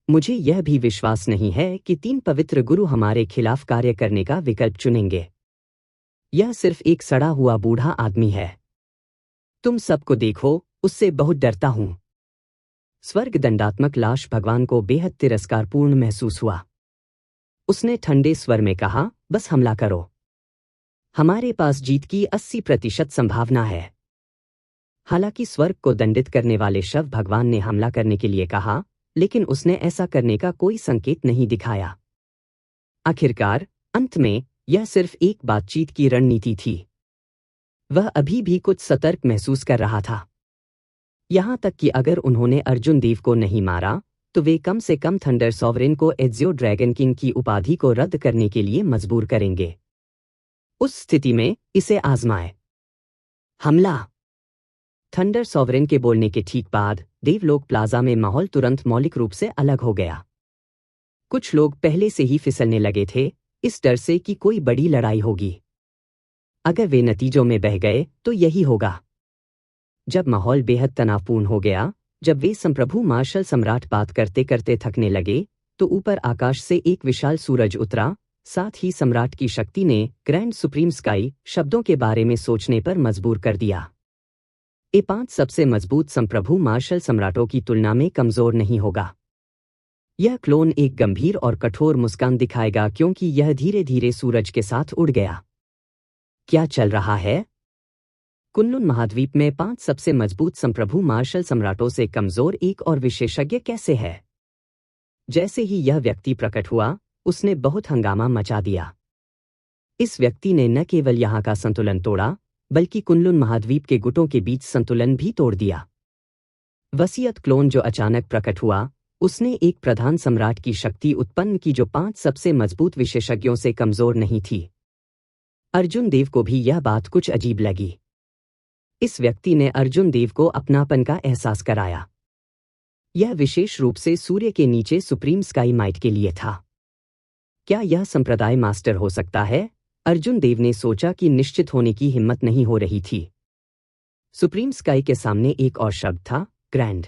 मुझे यह भी विश्वास नहीं है कि 3 पवित्र गुरु हमारे खिलाफ कार्य करने का विकल्प चुनेंगे। यह सिर्फ एक सड़ा हुआ बूढ़ा आदमी है। तुम सबको देखो, उससे बहुत डरता हूं। स्वर्ग दंडात्मक लाश भगवान को बेहद तिरस्कारपूर्ण महसूस हुआ। उसने ठंडे स्वर में कहा, बस हमला करो। हमारे पास जीत की 80% संभावना है। हालांकि स्वर्ग को दंडित करने वाले शव भगवान ने हमला करने के लिए कहा, लेकिन उसने ऐसा करने का कोई संकेत नहीं दिखाया। आखिरकार, अंत में, यह सिर्फ एक बातचीत की रणनीति थी। वह अभी भी कुछ सतर्क महसूस कर रहा था। यहां तक कि अगर उन्होंने अर्जुन देव को नहीं मारा, तो वे कम से कम थंडर सॉवरेन को एज़्योर ड्रैगन किंग की उपाधि को रद्द करने के लिए मजबूर करेंगे। उस स्थिति में इसे आजमाएं। हमला। थंडर सॉवरेन के बोलने के ठीक बाद देवलोक प्लाजा में माहौल तुरंत मौलिक रूप से अलग हो गया। कुछ लोग पहले से ही फिसलने लगे थे, इस डर से कि कोई बड़ी लड़ाई होगी। अगर वे नतीजों में बह गए तो यही होगा। जब माहौल बेहद तनावपूर्ण हो गया, जब वे संप्रभु मार्शल सम्राट बात करते करते थकने लगे, तो ऊपर आकाश से एक विशाल सूरज उतरा। साथ ही सम्राट की शक्ति ने ग्रैंड सुप्रीम स्काई शब्दों के बारे में सोचने पर मजबूर कर दिया। ये 5 सबसे मजबूत संप्रभु मार्शल सम्राटों की तुलना में कमजोर नहीं होगा। यह क्लोन एक गंभीर और कठोर मुस्कान दिखाएगा क्योंकि यह धीरे धीरे सूरज के साथ उड़ गया। क्या चल रहा है? कुनलुन महाद्वीप में 5 सबसे मजबूत संप्रभु मार्शल सम्राटों से कमजोर एक और विशेषज्ञ कैसे है? जैसे ही यह व्यक्ति प्रकट हुआ, उसने बहुत हंगामा मचा दिया। इस व्यक्ति ने न केवल यहाँ का संतुलन तोड़ा, बल्कि कुनलुन महाद्वीप के गुटों के बीच संतुलन भी तोड़ दिया। वसीयत क्लोन जो अचानक प्रकट हुआ, उसने एक प्रधान सम्राट की शक्ति उत्पन्न की जो 5 सबसे मजबूत विशेषज्ञों से कमजोर नहीं थी। अर्जुन देव को भी यह बात कुछ अजीब लगी। इस व्यक्ति ने अर्जुन देव को अपनापन का एहसास कराया। यह विशेष रूप से सूर्य के नीचे सुप्रीम स्काई माइट के लिए था। क्या यह संप्रदाय मास्टर हो सकता है? अर्जुन देव ने सोचा कि निश्चित होने की हिम्मत नहीं हो रही थी। सुप्रीम स्काई के सामने एक और शब्द था, ग्रैंड।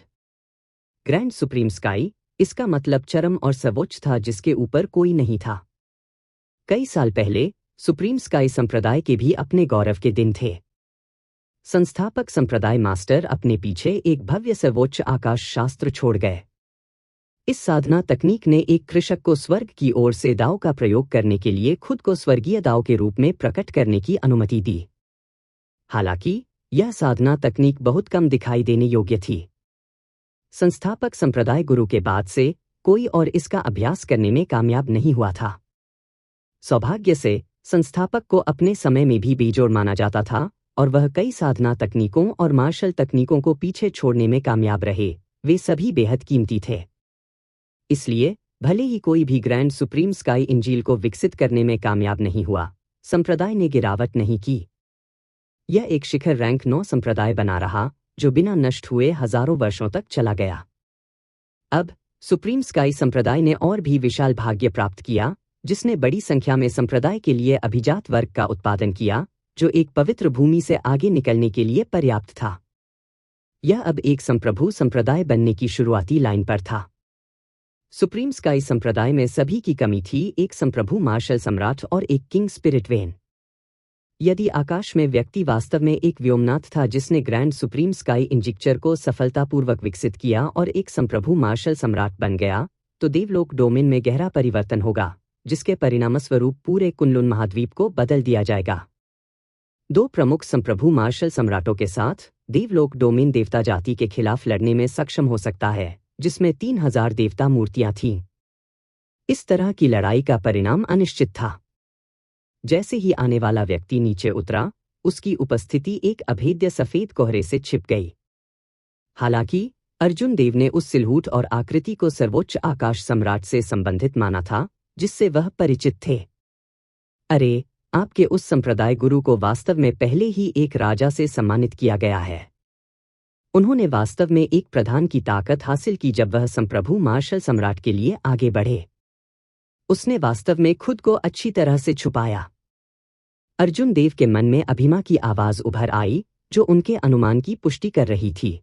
ग्रैंड सुप्रीम स्काई, इसका मतलब चरम और सर्वोच्च था जिसके ऊपर कोई नहीं था। कई साल पहले सुप्रीम स्काई संप्रदाय के भी अपने गौरव के दिन थे। संस्थापक संप्रदाय मास्टर अपने पीछे एक भव्य सर्वोच्च आकाश शास्त्र छोड़ गए। इस साधना तकनीक ने एक कृषक को स्वर्ग की ओर से दाव का प्रयोग करने के लिए खुद को स्वर्गीय दाव के रूप में प्रकट करने की अनुमति दी। हालांकि यह साधना तकनीक बहुत कम दिखाई देने योग्य थी। संस्थापक संप्रदाय गुरु के बाद से कोई और इसका अभ्यास करने में कामयाब नहीं हुआ था। सौभाग्य से संस्थापक को अपने समय में भी बेजोड़ माना जाता था और वह कई साधना तकनीकों और मार्शल तकनीकों को पीछे छोड़ने में कामयाब रहे। वे सभी बेहद कीमती थे। इसलिए भले ही कोई भी ग्रैंड सुप्रीम स्काई इंजील को विकसित करने में कामयाब नहीं हुआ, संप्रदाय ने गिरावट नहीं की। यह एक शिखर रैंक 9 संप्रदाय बना रहा जो बिना नष्ट हुए हजारों वर्षों तक चला गया। अब सुप्रीम स्काई संप्रदाय ने और भी विशाल भाग्य प्राप्त किया, जिसने बड़ी संख्या में संप्रदाय के लिए अभिजात वर्ग का उत्पादन किया, जो एक पवित्र भूमि से आगे निकलने के लिए पर्याप्त था। यह अब एक संप्रभु संप्रदाय बनने की शुरुआती लाइन पर था। सुप्रीम स्काई संप्रदाय में सभी की कमी थी, एक संप्रभु मार्शल सम्राट और एक किंग स्पिरिट वेन। यदि आकाश में व्यक्ति वास्तव में एक व्योमनाथ था जिसने ग्रैंड सुप्रीम स्काई इंजिक्चर को सफलतापूर्वक विकसित किया और एक संप्रभु मार्शल सम्राट बन गया, तो देवलोक डोमेन में गहरा परिवर्तन होगा, जिसके परिणामस्वरूप पूरे कुनलुन महाद्वीप को बदल दिया जाएगा। 2 प्रमुख संप्रभु मार्शल सम्राटों के साथ देवलोक डोमेन देवता जाति के खिलाफ लड़ने में सक्षम हो सकता है, जिसमें 3000 देवता मूर्तियां थीं। इस तरह की लड़ाई का परिणाम अनिश्चित था। जैसे ही आने वाला व्यक्ति नीचे उतरा, उसकी उपस्थिति एक अभेद्य सफेद कोहरे से छिप गई। हालांकि अर्जुन देव ने उस सिलहूट और आकृति को सर्वोच्च आकाश सम्राट से संबंधित माना था, जिससे वह परिचित थे। अरे, आपके उस संप्रदाय गुरु को वास्तव में पहले ही एक राजा से सम्मानित किया गया है। उन्होंने वास्तव में एक प्रधान की ताकत हासिल की जब वह संप्रभु मार्शल सम्राट के लिए आगे बढ़े। उसने वास्तव में खुद को अच्छी तरह से छुपाया। अर्जुन देव के मन में अभिमा की आवाज उभर आई, जो उनके अनुमान की पुष्टि कर रही थी।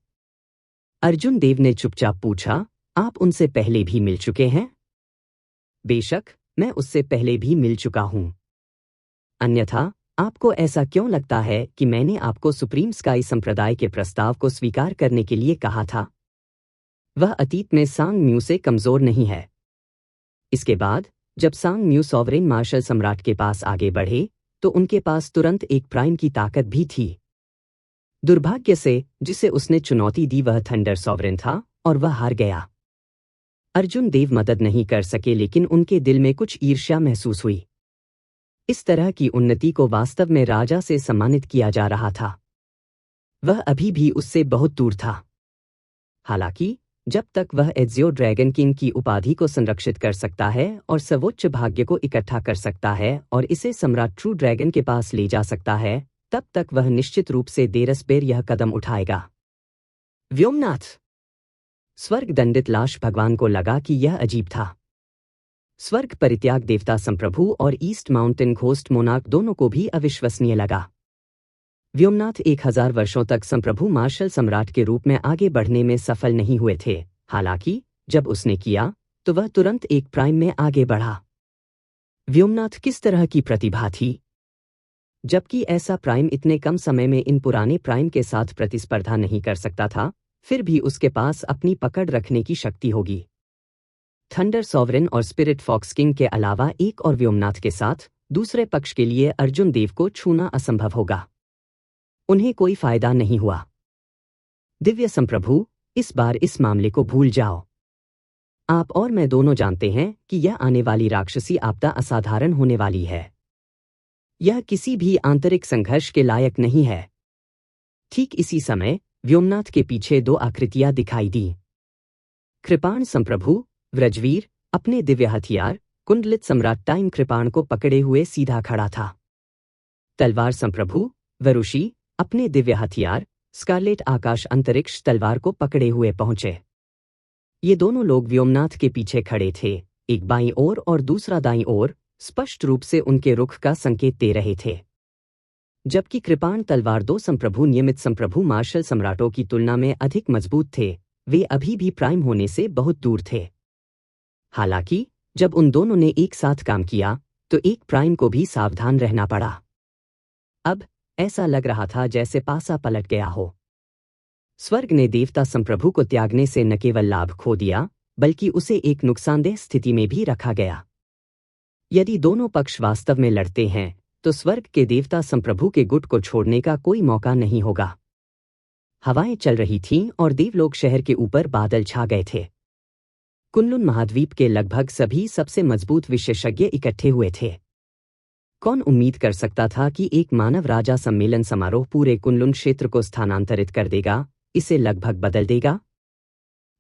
अर्जुन देव ने चुपचाप पूछा, आप उनसे पहले भी मिल चुके हैं? बेशक, मैं उससे पहले भी मिल चुका हूं। अन्यथा आपको ऐसा क्यों लगता है कि मैंने आपको सुप्रीम स्काई संप्रदाय के प्रस्ताव को स्वीकार करने के लिए कहा था? वह अतीत में सांग म्यू से कमजोर नहीं है। इसके बाद जब सांग म्यू सॉवरेन मार्शल सम्राट के पास आगे बढ़े, तो उनके पास तुरंत एक प्राइम की ताकत भी थी। दुर्भाग्य से जिसे उसने चुनौती दी वह थंडर सॉवरेन था और वह हार गया। अर्जुन देव मदद नहीं कर सके, लेकिन उनके दिल में कुछ ईर्ष्या महसूस हुई। इस तरह की उन्नति को वास्तव में राजा से सम्मानित किया जा रहा था। वह अभी भी उससे बहुत दूर था। हालांकि जब तक वह एज़ियो ड्रैगन किंग की उपाधि को संरक्षित कर सकता है और सर्वोच्च भाग्य को इकट्ठा कर सकता है और इसे सम्राट ट्रू ड्रैगन के पास ले जा सकता है, तब तक वह निश्चित रूप से देरसबेर यह कदम उठाएगा। व्योमनाथ। स्वर्ग दंडित लाश भगवान को लगा कि यह अजीब था। स्वर्ग परित्याग देवता संप्रभु और ईस्ट माउंटेन घोस्ट मोनार्क दोनों को भी अविश्वसनीय लगा। व्योमनाथ 1000 वर्षों तक संप्रभु मार्शल सम्राट के रूप में आगे बढ़ने में सफल नहीं हुए थे। हालांकि जब उसने किया, तो वह तुरंत एक प्राइम में आगे बढ़ा। व्योमनाथ किस तरह की प्रतिभा थी! जबकि ऐसा प्राइम इतने कम समय में इन पुराने प्राइम के साथ प्रतिस्पर्धा नहीं कर सकता था, फिर भी उसके पास अपनी पकड़ रखने की शक्ति होगी। थंडर सॉवरेन और स्पिरिट फॉक्स किंग के अलावा एक और व्योमनाथ के साथ दूसरे पक्ष के लिए अर्जुन देव को छूना असंभव होगा। उन्हें कोई फायदा नहीं हुआ। दिव्य संप्रभु, इस बार इस मामले को भूल जाओ। आप और मैं दोनों जानते हैं कि यह आने वाली राक्षसी आपदा असाधारण होने वाली है। यह किसी भी आंतरिक संघर्ष के लायक नहीं है। ठीक इसी समय व्योमनाथ के पीछे 2 आकृतियां दिखाई दी। कृपाण संप्रभु व्रजवीर अपने दिव्य हथियार कुंडलित सम्राट टाइम कृपाण को पकड़े हुए सीधा खड़ा था। तलवार संप्रभु वरुषि अपने दिव्य हथियार स्कारलेट आकाश अंतरिक्ष तलवार को पकड़े हुए पहुंचे। ये दोनों लोग व्योमनाथ के पीछे खड़े थे, एक बाईं ओर और दूसरा दाईं ओर, स्पष्ट रूप से उनके रुख का संकेत दे रहे थे। जबकि कृपाण तलवार दो संप्रभु नियमित संप्रभु मार्शल सम्राटों की तुलना में अधिक मजबूत थे, वे अभी भी प्राइम होने से बहुत दूर थे। हालांकि जब उन दोनों ने एक साथ काम किया तो एक प्राइम को भी सावधान रहना पड़ा। अब ऐसा लग रहा था जैसे पासा पलट गया हो। स्वर्ग ने देवता संप्रभु को त्यागने से न केवल लाभ खो दिया, बल्कि उसे एक नुकसानदेह स्थिति में भी रखा गया। यदि दोनों पक्ष वास्तव में लड़ते हैं तो स्वर्ग के देवता संप्रभु के गुट को छोड़ने का कोई मौका नहीं होगा। हवाएं चल रही थीं और देवलोक शहर के ऊपर बादल छा गए थे। कुनलुन महाद्वीप के लगभग सभी सबसे मजबूत विशेषज्ञ इकट्ठे हुए थे। कौन उम्मीद कर सकता था कि एक मानव राजा सम्मेलन समारोह पूरे कुनलुन क्षेत्र को स्थानांतरित कर देगा, इसे लगभग बदल देगा।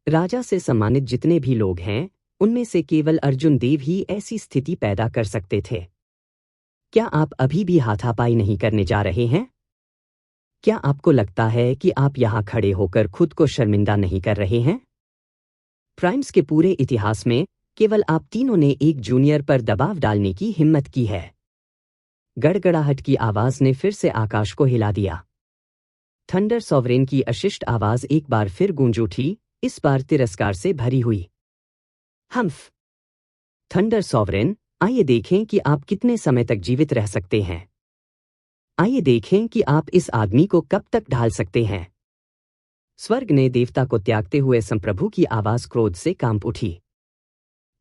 राजा से सम्मानित जितने भी लोग हैं, उनमें से केवल अर्जुन देव ही ऐसी स्थिति पैदा कर सकते थे। क्या आप अभी भी हाथापाई नहीं करने जा रहे हैं? क्या आपको लगता है कि आप यहां खड़े होकर खुद को शर्मिंदा नहीं कर रहे हैं? प्राइम्स के पूरे इतिहास में केवल आप तीनों ने एक जूनियर पर दबाव डालने की हिम्मत की है। गड़गड़ाहट की आवाज ने फिर से आकाश को हिला दिया। थंडर सॉवरेन की अशिष्ट आवाज एक बार फिर गूंज उठी, इस बार तिरस्कार से भरी हुई। हम्फ। थंडर सॉवरेन, आइए देखें कि आप कितने समय तक जीवित रह सकते हैं। आइए देखें कि आप इस आदमी को कब तक ढाल सकते हैं। स्वर्ग ने देवता को त्यागते हुए संप्रभु की आवाज क्रोध से कांप उठी।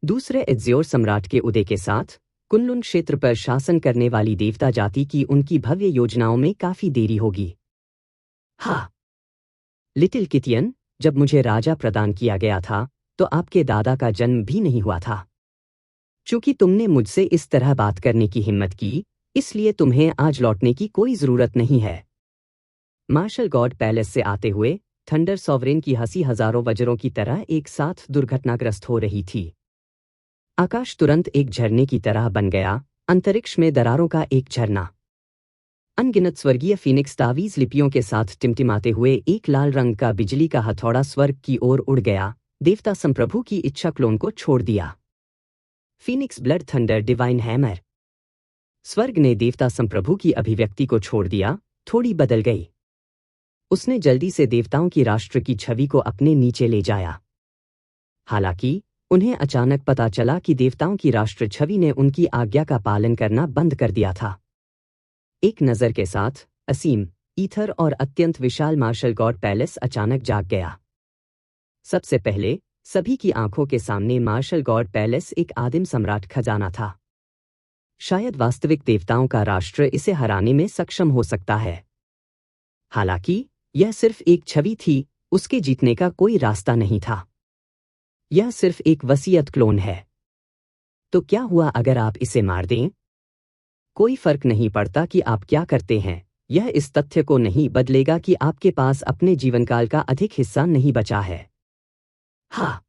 दूसरे एज्योर सम्राट के उदय के साथ कुनलुन क्षेत्र पर शासन करने वाली देवता जाति की उनकी भव्य योजनाओं में काफी देरी होगी। हाँ, लिटिल कितियन, जब मुझे राजा प्रदान किया गया था तो आपके दादा का जन्म भी नहीं हुआ था। चूंकि तुमने मुझसे इस तरह बात करने की हिम्मत की, इसलिए तुम्हें आज लौटने की कोई जरूरत नहीं है। मार्शल गॉड पैलेस से आते हुए थंडर सॉवरेन की हंसी हजारों वज्रों की तरह एक साथ दुर्घटनाग्रस्त हो रही थी। आकाश तुरंत एक झरने की तरह बन गया, अंतरिक्ष में दरारों का एक झरना। अनगिनत स्वर्गीय फीनिक्स तावीज लिपियों के साथ टिमटिमाते हुए एक लाल रंग का बिजली का हथौड़ा स्वर्ग की ओर उड़ गया, देवता संप्रभु की इच्छा क्लोन को छोड़ दिया। Phoenix blood thunder divine hammer. स्वर्ग ने देवता संप्रभु की अभिव्यक्ति को छोड़ दिया, थोड़ी बदल गई। उसने जल्दी से देवताओं की राष्ट्र की छवि को अपने नीचे ले जाया। हालांकि उन्हें अचानक पता चला कि देवताओं की राष्ट्र छवि ने उनकी आज्ञा का पालन करना बंद कर दिया था। एक नज़र के साथ असीम, ईथर और अत्यंत विशाल मार्शल गॉड पैलेस अचानक जाग गया। सबसे पहले सभी की आंखों के सामने मार्शल गॉड पैलेस एक आदिम सम्राट खजाना था। शायद वास्तविक देवताओं का राष्ट्र इसे हराने में सक्षम हो सकता है। हालांकि यह सिर्फ एक छवि थी, उसके जीतने का कोई रास्ता नहीं था। यह सिर्फ एक वसीयत क्लोन है। तो क्या हुआ अगर आप इसे मार दें? कोई फर्क नहीं पड़ता कि आप क्या करते हैं, यह इस तथ्य को नहीं बदलेगा कि आपके पास अपने जीवनकाल का अधिक हिस्सा नहीं बचा है। हाँ।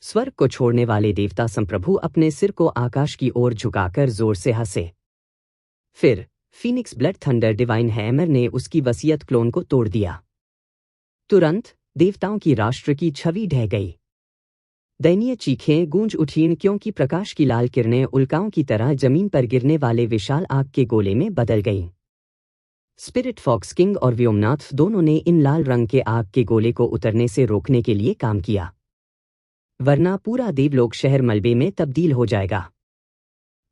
स्वर्ग को छोड़ने वाले देवता संप्रभु अपने सिर को आकाश की ओर झुकाकर जोर से हंसे। फिर Phoenix blood thunder divine hammer ने उसकी वसीयत क्लोन को तोड़ दिया। तुरंत देवताओं की राष्ट्र की छवि ढह गई। दयनीय चीखें गूंज उठीं क्योंकि प्रकाश की लाल किरणें उल्काओं की तरह जमीन पर गिरने वाले विशाल आग के गोले में बदल गईं। स्पिरिट फॉक्स किंग और व्योमनाथ दोनों ने इन लाल रंग के आग के गोले को उतरने से रोकने के लिए काम किया, वरना पूरा देवलोक शहर मलबे में तब्दील हो जाएगा।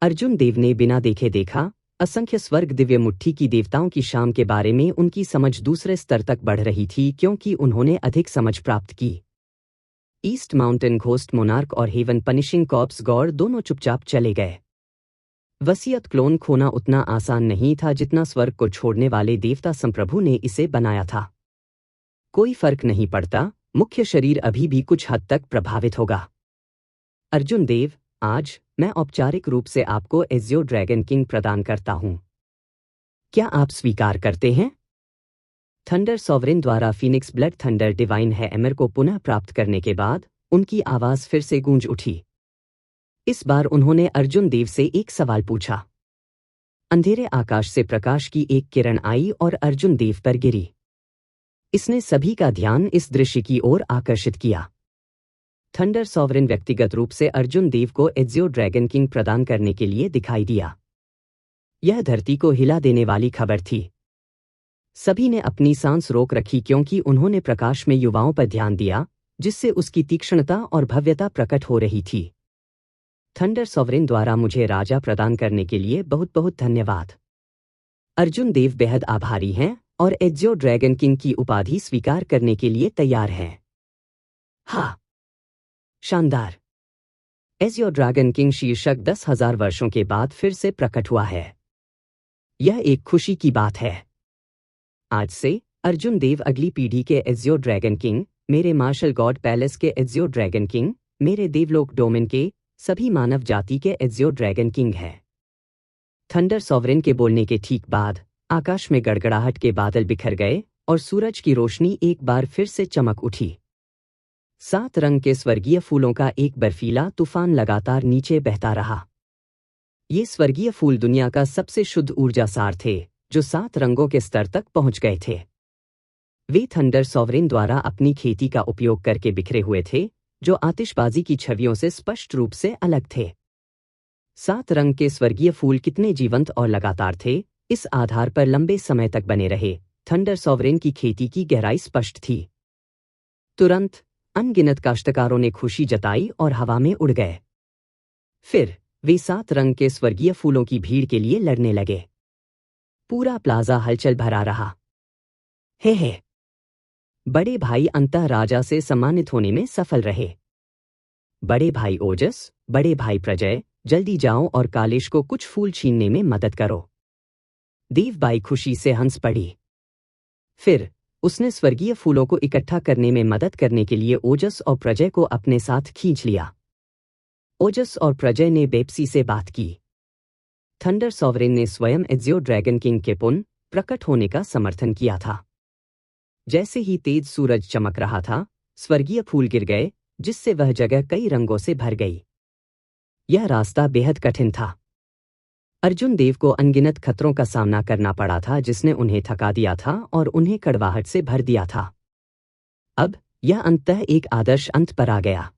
अर्जुन देव ने बिना देखे देखा असंख्य स्वर्ग दिव्य मुट्ठी की देवताओं की शाम के बारे में उनकी समझ दूसरे स्तर तक बढ़ रही थी क्योंकि उन्होंने अधिक समझ प्राप्त की। ईस्ट माउंटेन घोस्ट मोनार्क और हेवन पनिशिंग कॉर्प्स गॉड दोनों चुपचाप चले गए। वसीयत क्लोन खोना उतना आसान नहीं था जितना स्वर्ग को छोड़ने वाले देवता संप्रभु ने इसे बनाया था। कोई फर्क नहीं पड़ता, मुख्य शरीर अभी भी कुछ हद तक प्रभावित होगा। अर्जुन देव, आज मैं औपचारिक रूप से आपको एज्योर ड्रैगन किंग प्रदान करता हूं। क्या आप स्वीकार करते हैं? थंडर सॉवरेन द्वारा Phoenix blood thunder divine hammer को पुनः प्राप्त करने के बाद उनकी आवाज फिर से गूंज उठी। इस बार उन्होंने अर्जुन देव से एक सवाल पूछा। अंधेरे आकाश से प्रकाश की एक किरण आई और अर्जुन देव पर गिरी। इसने सभी का ध्यान इस दृश्य की ओर आकर्षित किया। थंडर सॉवरेन व्यक्तिगत रूप से अर्जुन देव को एजियो ड्रैगन किंग प्रदान करने के लिए दिखाई दिया। यह धरती को हिला देने वाली खबर थी। सभी ने अपनी सांस रोक रखी क्योंकि उन्होंने प्रकाश में युवाओं पर ध्यान दिया, जिससे उसकी तीक्ष्णता और भव्यता प्रकट हो रही थी। थंडर सॉवरेन द्वारा मुझे राजा प्रदान करने के लिए बहुत बहुत धन्यवाद। अर्जुन देव बेहद आभारी हैं और एजियो ड्रैगन किंग की उपाधि स्वीकार करने के लिए तैयार हैं। हाँ, शानदार। एजियो ड्रैगन किंग शीर्षक 10,000 वर्षों के बाद फिर से प्रकट हुआ है। यह एक खुशी की बात है। आज से अर्जुन देव अगली पीढ़ी के एजियो ड्रैगन किंग, मेरे मार्शल गॉड पैलेस के एजियो ड्रैगन किंग, मेरे देवलोक डोमेन के सभी मानव जाति के एजियो ड्रैगन किंग हैं। थंडर सॉवरेन के बोलने के ठीक बाद आकाश में गड़गड़ाहट के बादल बिखर गए और सूरज की रोशनी एक बार फिर से चमक उठी। 7 रंग के स्वर्गीय फूलों का एक बर्फीला तूफान लगातार नीचे बहता रहा। ये स्वर्गीय फूल दुनिया का सबसे शुद्ध ऊर्जा सार थे, जो 7 रंगों के स्तर तक पहुंच गए थे। वे थंडर सॉवरेन द्वारा अपनी खेती का उपयोग करके बिखरे हुए थे, जो आतिशबाजी की छवियों से स्पष्ट रूप से अलग थे। 7 रंग के स्वर्गीय फूल कितने जीवंत और लगातार थे, इस आधार पर लंबे समय तक बने रहे। थंडर सॉवरेन की खेती की गहराई स्पष्ट थी। तुरंत अनगिनत काश्तकारों ने खुशी जताई और हवा में उड़ गए। फिर वे 7 रंग के स्वर्गीय फूलों की भीड़ के लिए लड़ने लगे। पूरा प्लाजा हलचल भरा रहा। हे बड़े भाई अंतः राजा से सम्मानित होने में सफल रहे। बड़े भाई ओजस, बड़े भाई प्रजय, जल्दी जाओ और कालेश को कुछ फूल छीनने में मदद करो। देवबाई खुशी से हंस पड़ी। फिर उसने स्वर्गीय फूलों को इकट्ठा करने में मदद करने के लिए ओजस और प्रजय को अपने साथ खींच लिया। ओजस और प्रजय ने बेप्सी से बात की। थंडर सॉवरेन ने स्वयं एजियो ड्रैगन किंग के पुनः प्रकट होने का समर्थन किया था। जैसे ही तेज सूरज चमक रहा था, स्वर्गीय फूल गिर गए, जिससे वह जगह कई रंगों से भर गई। यह रास्ता बेहद कठिन था। अर्जुन देव को अनगिनत खतरों का सामना करना पड़ा था, जिसने उन्हें थका दिया था और उन्हें कड़वाहट से भर दिया था। अब यह अंततः एक आदर्श अंत पर आ गया।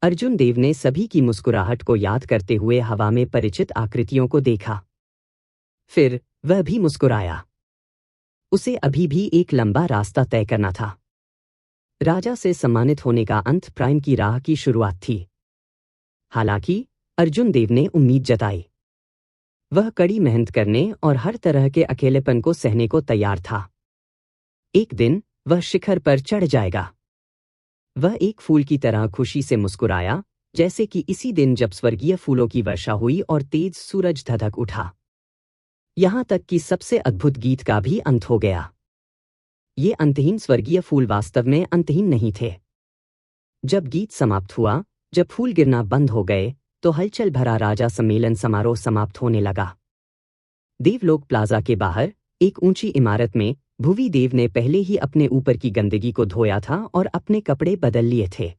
अर्जुन देव ने सभी की मुस्कुराहट को याद करते हुए हवा में परिचित आकृतियों को देखा। फिर वह भी मुस्कुराया। उसे अभी भी एक लंबा रास्ता तय करना था। राजा से सम्मानित होने का अंत प्राइम की राह की शुरुआत थी। हालांकि अर्जुन देव ने उम्मीद जताई। वह कड़ी मेहनत करने और हर तरह के अकेलेपन को सहने को तैयार था। एक दिन वह शिखर पर चढ़ जाएगा। वह एक फूल की तरह खुशी से मुस्कुराया, जैसे कि इसी दिन जब स्वर्गीय फूलों की वर्षा हुई और तेज सूरज धधक उठा। यहां तक कि सबसे अद्भुत गीत का भी अंत हो गया। ये अंतहीन स्वर्गीय फूल वास्तव में अंतहीन नहीं थे। जब गीत समाप्त हुआ, जब फूल गिरना बंद हो गए, तो हलचल भरा राजा सम्मेलन समारोह समाप्त होने लगा। देवलोक प्लाजा के बाहर एक ऊंची इमारत में भुवी देव ने पहले ही अपने ऊपर की गंदगी को धोया था और अपने कपड़े बदल लिए थे।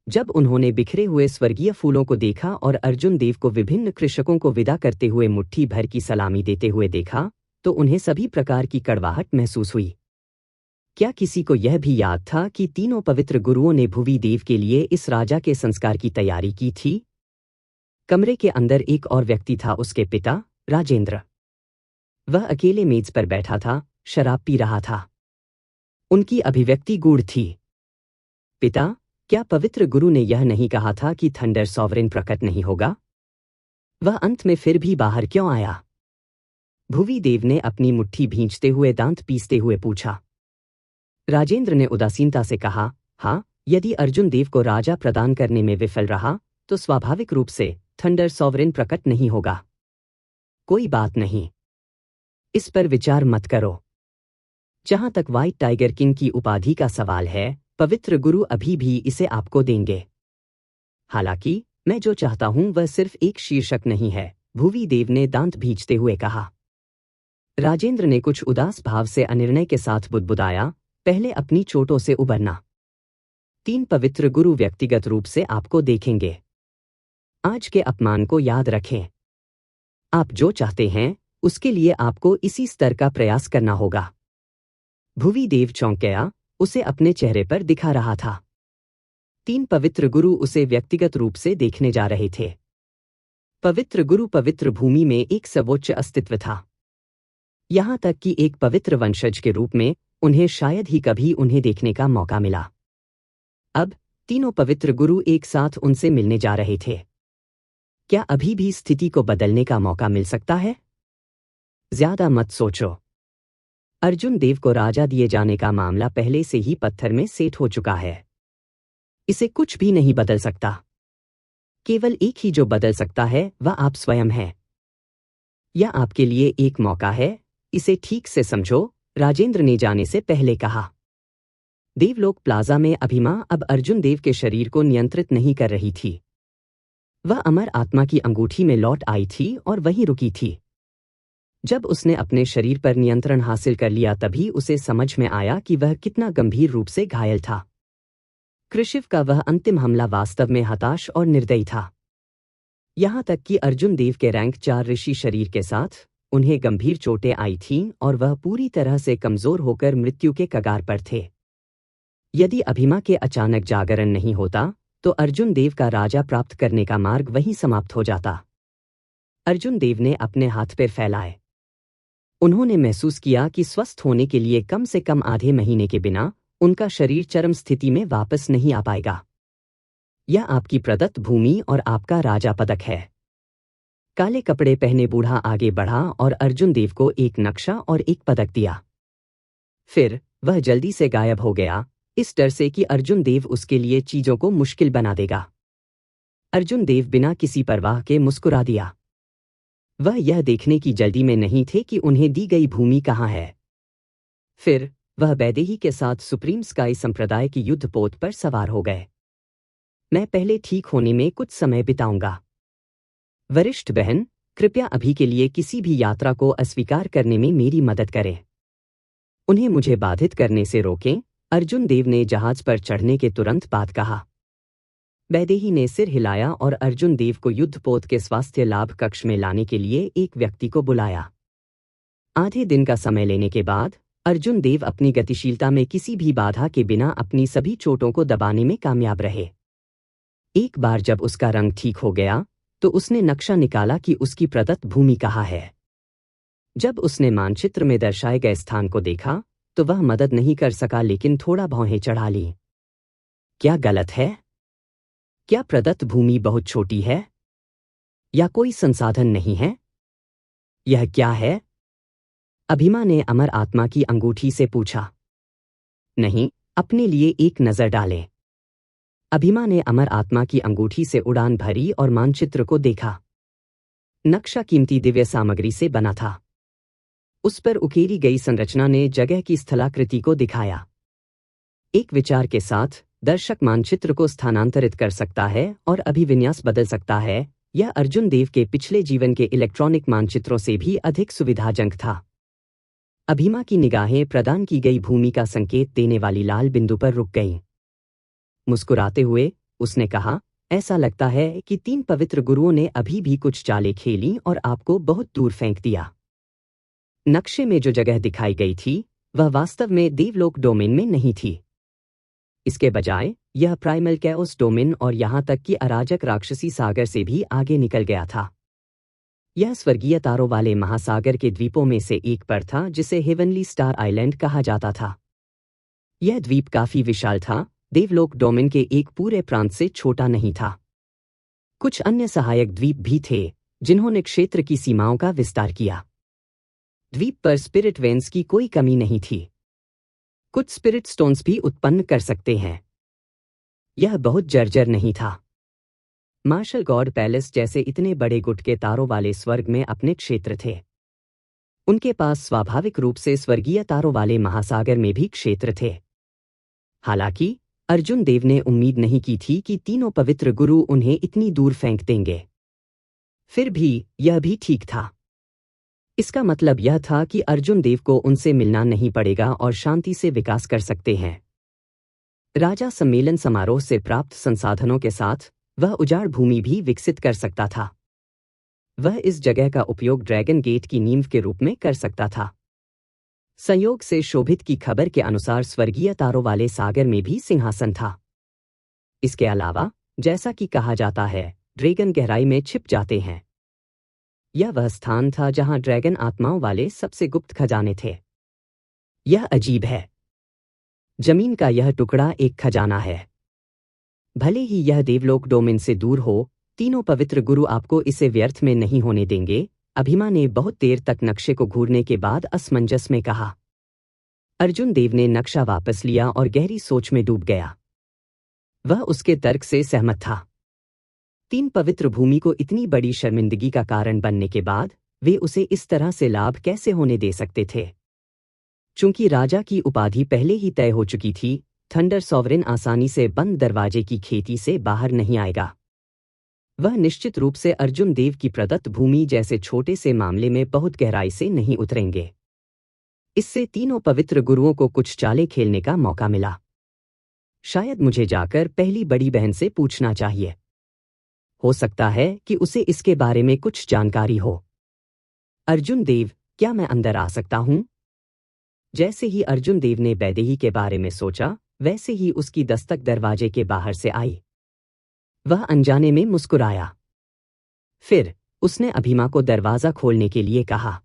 जब उन्होंने बिखरे हुए स्वर्गीय फूलों को देखा और अर्जुन देव को विभिन्न कृषकों को विदा करते हुए मुट्ठी भर की सलामी देते हुए देखा, तो उन्हें सभी प्रकार की कड़वाहट महसूस हुई। क्या किसी को यह भी याद था कि तीनों पवित्र गुरुओं ने भुवी देव के लिए इस राजा के संस्कार की तैयारी की थी? कमरे के अंदर एक और व्यक्ति था, उसके पिता राजेंद्र। वह अकेले मेज पर बैठा था, शराब पी रहा था। उनकी अभिव्यक्ति गूढ़ थी। पिता, क्या पवित्र गुरु ने यह नहीं कहा था कि थंडर सॉवरेन प्रकट नहीं होगा? वह अंत में फिर भी बाहर क्यों आया? भुवी देव ने अपनी मुट्ठी भींचते हुए दांत पीसते हुए पूछा। राजेंद्र ने उदासीनता से कहा, हाँ, यदि अर्जुन देव को राजा प्रदान करने में विफल रहा, तो स्वाभाविक रूप से थंडर सॉवरेन प्रकट नहीं होगा। कोई बात नहीं, इस पर विचार मत करो। जहां तक व्हाइट टाइगर किंग की उपाधि का सवाल है, पवित्र गुरु अभी भी इसे आपको देंगे। हालांकि मैं जो चाहता हूं वह सिर्फ एक शीर्षक नहीं है, भुवी देव ने दांत भींचते हुए कहा। राजेंद्र ने कुछ उदास भाव से अनिर्णय के साथ बुदबुदाया, पहले अपनी चोटों से उबरना। 3 पवित्र गुरु व्यक्तिगत रूप से आपको देखेंगे। आज के अपमान को याद रखें। आप जो चाहते हैं उसके लिए आपको इसी स्तर का प्रयास करना होगा। भुवी देव चौंक गया, उसे अपने चेहरे पर दिखा रहा था। तीन पवित्र गुरु उसे व्यक्तिगत रूप से देखने जा रहे थे। पवित्र गुरु पवित्र भूमि में एक सर्वोच्च अस्तित्व था। यहां तक कि एक पवित्र वंशज के रूप में उन्हें शायद ही कभी उन्हें देखने का मौका मिला। अब तीनों पवित्र गुरु एक साथ उनसे मिलने जा रहे थे। क्या अभी भी स्थिति को बदलने का मौका मिल सकता है? ज्यादा मत सोचो। अर्जुन देव को राजा दिए जाने का मामला पहले से ही पत्थर में सेट हो चुका है। इसे कुछ भी नहीं बदल सकता। केवल एक ही जो बदल सकता है वह आप स्वयं हैं। यह आपके लिए एक मौका है, इसे ठीक से समझो, राजेंद्र ने जाने से पहले कहा। देवलोक प्लाजा में अभिमा अब अर्जुन देव के शरीर को नियंत्रित नहीं कर रही थी। वह अमर आत्मा की अंगूठी में लौट आई थी और वहीं रुकी थी। जब उसने अपने शरीर पर नियंत्रण हासिल कर लिया तभी उसे समझ में आया कि वह कितना गंभीर रूप से घायल था। कृशिव का वह अंतिम हमला वास्तव में हताश और निर्दयी था। यहां तक कि अर्जुन देव के रैंक 4 ऋषि शरीर के साथ उन्हें गंभीर चोटें आई थीं और वह पूरी तरह से कमजोर होकर मृत्यु के कगार पर थे। यदि अभिमा के अचानक जागरण नहीं होता तो अर्जुन देव का राजा प्राप्त करने का मार्ग वहीं समाप्त हो जाता। अर्जुन देव ने अपने हाथ पैर फैलाए। उन्होंने महसूस किया कि स्वस्थ होने के लिए कम से कम आधे महीने के बिना उनका शरीर चरम स्थिति में वापस नहीं आ पाएगा। यह आपकी प्रदत्त भूमि और आपका राजा पदक है। काले कपड़े पहने बूढ़ा आगे बढ़ा और अर्जुन देव को एक नक्शा और एक पदक दिया। फिर वह जल्दी से गायब हो गया, इस डर से कि अर्जुन देव उसके लिए चीजों को मुश्किल बना देगा। अर्जुन देव बिना किसी परवाह के मुस्कुरा दिया। वह यह देखने की जल्दी में नहीं थे कि उन्हें दी गई भूमि कहाँ है। फिर वह वैदेही के साथ सुप्रीम स्काई संप्रदाय की युद्धपोत पर सवार हो गए। मैं पहले ठीक होने में कुछ समय बिताऊंगा। वरिष्ठ बहन, कृपया अभी के लिए किसी भी यात्रा को अस्वीकार करने में मेरी मदद करें। उन्हें मुझे बाधित करने से रोकें, अर्जुन देव ने जहाज पर चढ़ने के तुरंत बाद कहा। वैदेही ने सिर हिलाया और अर्जुन देव को युद्धपोत के स्वास्थ्य लाभ कक्ष में लाने के लिए एक व्यक्ति को बुलाया। आधे दिन का समय लेने के बाद अर्जुन देव अपनी गतिशीलता में किसी भी बाधा के बिना अपनी सभी चोटों को दबाने में कामयाब रहे। एक बार जब उसका रंग ठीक हो गया तो उसने नक्शा निकाला कि उसकी प्रदत्त भूमि कहाँ है। जब उसने मानचित्र में दर्शाए गए स्थान को देखा तो वह मदद नहीं कर सका, लेकिन थोड़ा भौहें चढ़ा ली। क्या गलत है? क्या प्रदत्त भूमि बहुत छोटी है? या कोई संसाधन नहीं है? यह क्या है? अभिमा ने अमर आत्मा की अंगूठी से पूछा। नहीं, अपने लिए एक नजर डालें। अभिमा ने अमर आत्मा की अंगूठी से उड़ान भरी और मानचित्र को देखा। नक्शा कीमती दिव्य सामग्री से बना था। उस पर उकेरी गई संरचना ने जगह की स्थलाकृति को दिखाया। एक विचार के साथ दर्शक मानचित्र को स्थानांतरित कर सकता है और अभिविन्यास बदल सकता है। यह अर्जुन देव के पिछले जीवन के इलेक्ट्रॉनिक मानचित्रों से भी अधिक सुविधाजनक था। अभिमा की निगाहें प्रदान की गई भूमि का संकेत देने वाली लाल बिंदु पर रुक गईं। मुस्कुराते हुए उसने कहा, ऐसा लगता है कि 3 पवित्र गुरुओं ने अभी भी कुछ चालें खेलीं और आपको बहुत दूर फेंक दिया। नक्शे में जो जगह दिखाई गई थी वह वास्तव में देवलोक डोमेन में नहीं थी। इसके बजाय यह प्राइमल कैओस डोमेन और यहां तक कि अराजक राक्षसी सागर से भी आगे निकल गया था। यह स्वर्गीय तारों वाले महासागर के द्वीपों में से एक पर था जिसे हेवनली स्टार आइलैंड कहा जाता था। यह द्वीप काफी विशाल था, देवलोक डोमेन के एक पूरे प्रांत से छोटा नहीं था। कुछ अन्य सहायक द्वीप भी थे जिन्होंने क्षेत्र की सीमाओं का विस्तार किया। द्वीप पर स्पिरिट वेन्स की कोई कमी नहीं थी। कुछ स्पिरिट स्टोन्स भी उत्पन्न कर सकते हैं। यह बहुत जर्जर नहीं था। मार्शल गॉड पैलेस जैसे इतने बड़े गुट के तारों वाले स्वर्ग में अपने क्षेत्र थे। उनके पास स्वाभाविक रूप से स्वर्गीय तारों वाले महासागर में भी क्षेत्र थे। हालांकि अर्जुन देव ने उम्मीद नहीं की थी कि तीनों पवित्र गुरु उन्हें इतनी दूर फेंक देंगे। फिर भी यह भी ठीक था। इसका मतलब यह था कि अर्जुन देव को उनसे मिलना नहीं पड़ेगा और शांति से विकास कर सकते हैं। राजा सम्मेलन समारोह से प्राप्त संसाधनों के साथ वह उजाड़ भूमि भी विकसित कर सकता था। वह इस जगह का उपयोग ड्रैगन गेट की नींव के रूप में कर सकता था। संयोग से शोभित की खबर के अनुसार स्वर्गीय तारों वाले सागर में भी सिंहासन था। इसके अलावा जैसा कि कहा जाता है, ड्रैगन गहराई में छिप जाते हैं। यह वह स्थान था जहां ड्रैगन आत्माओं वाले सबसे गुप्त खजाने थे। यह अजीब है। जमीन का यह टुकड़ा एक खजाना है। भले ही यह देवलोक डोमेन से दूर हो, तीनों पवित्र गुरु आपको इसे व्यर्थ में नहीं होने देंगे, अभिमा ने बहुत देर तक नक्शे को घूरने के बाद असमंजस में कहा। अर्जुन देव ने नक्शा वापस लिया और गहरी सोच में डूब गया। वह उसके तर्क से सहमत था। 3 पवित्र भूमि को इतनी बड़ी शर्मिंदगी का कारण बनने के बाद वे उसे इस तरह से लाभ कैसे होने दे सकते थे? चूंकि राजा की उपाधि पहले ही तय हो चुकी थी, थंडर सॉवरेन आसानी से बंद दरवाजे की खेती से बाहर नहीं आएगा। वह निश्चित रूप से अर्जुन देव की प्रदत्त भूमि जैसे छोटे से मामले में बहुत गहराई से नहीं उतरेंगे। इससे तीनों पवित्र गुरुओं को कुछ चालें खेलने का मौका मिला। शायद मुझे जाकर पहली बड़ी बहन से पूछना चाहिए। हो सकता है कि उसे इसके बारे में कुछ जानकारी हो। अर्जुन देव, क्या मैं अंदर आ सकता हूं? जैसे ही अर्जुन देव ने वैदेही के बारे में सोचा, वैसे ही उसकी दस्तक दरवाजे के बाहर से आई। वह अनजाने में मुस्कुराया। फिर उसने अभिमा को दरवाजा खोलने के लिए कहा।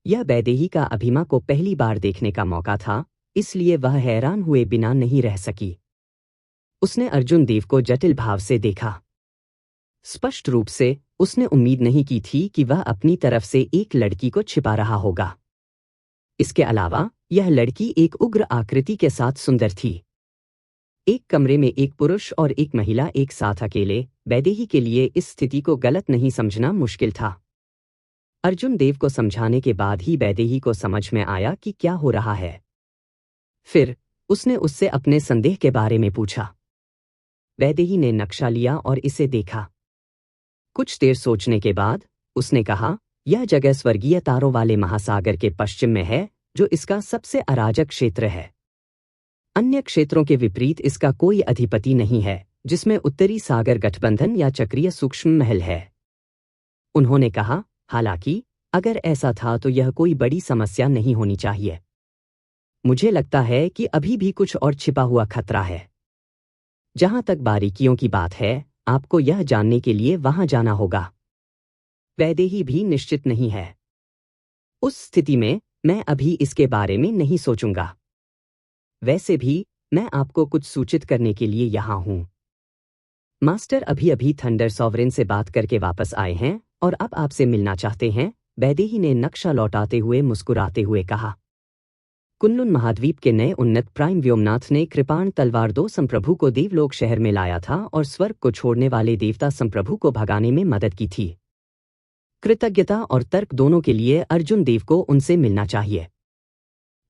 यह वैदेही का अभिमा को पहली बार देखने का मौका था, इसलिए वह हैरान हुए बिना नहीं रह सकी। उसने अर्जुन देव को जटिल भाव से देखा। स्पष्ट रूप से उसने उम्मीद नहीं की थी कि वह अपनी तरफ से एक लड़की को छिपा रहा होगा। इसके अलावा यह लड़की एक उग्र आकृति के साथ सुंदर थी। एक कमरे में एक पुरुष और एक महिला एक साथ अकेले, वैदेही के लिए इस स्थिति को गलत नहीं समझना मुश्किल था। अर्जुन देव को समझाने के बाद ही वैदेही को समझ में आया कि क्या हो रहा है। फिर उसने उससे अपने संदेह के बारे में पूछा। वैदेही ने नक्शा लिया और इसे देखा। कुछ देर सोचने के बाद उसने कहा, यह जगह स्वर्गीय तारों वाले महासागर के पश्चिम में है, जो इसका सबसे अराजक क्षेत्र है। अन्य क्षेत्रों के विपरीत इसका कोई अधिपति नहीं है, जिसमें उत्तरी सागर गठबंधन या चक्रीय सूक्ष्म महल है। उन्होंने कहा, हालांकि अगर ऐसा था तो यह कोई बड़ी समस्या नहीं होनी चाहिए। मुझे लगता है कि अभी भी कुछ और छिपा हुआ खतरा है। जहां तक बारीकियों की बात है, आपको यह जानने के लिए वहां जाना होगा। वैदेही भी निश्चित नहीं है। उस स्थिति में मैं अभी इसके बारे में नहीं सोचूंगा। वैसे भी मैं आपको कुछ सूचित करने के लिए यहां हूं। मास्टर अभी अभी थंडर सॉवरेन से बात करके वापस आए हैं और अब आपसे मिलना चाहते हैं, वैदेही ने नक्शा लौटाते हुए मुस्कुराते हुए कहा। कुनलुन महाद्वीप के नए उन्नत प्राइम व्योमनाथ ने कृपाण तलवार 2 संप्रभु को देवलोक शहर में लाया था और स्वर्ग को छोड़ने वाले देवता संप्रभु को भगाने में मदद की थी। कृतज्ञता और तर्क दोनों के लिए अर्जुन देव को उनसे मिलना चाहिए।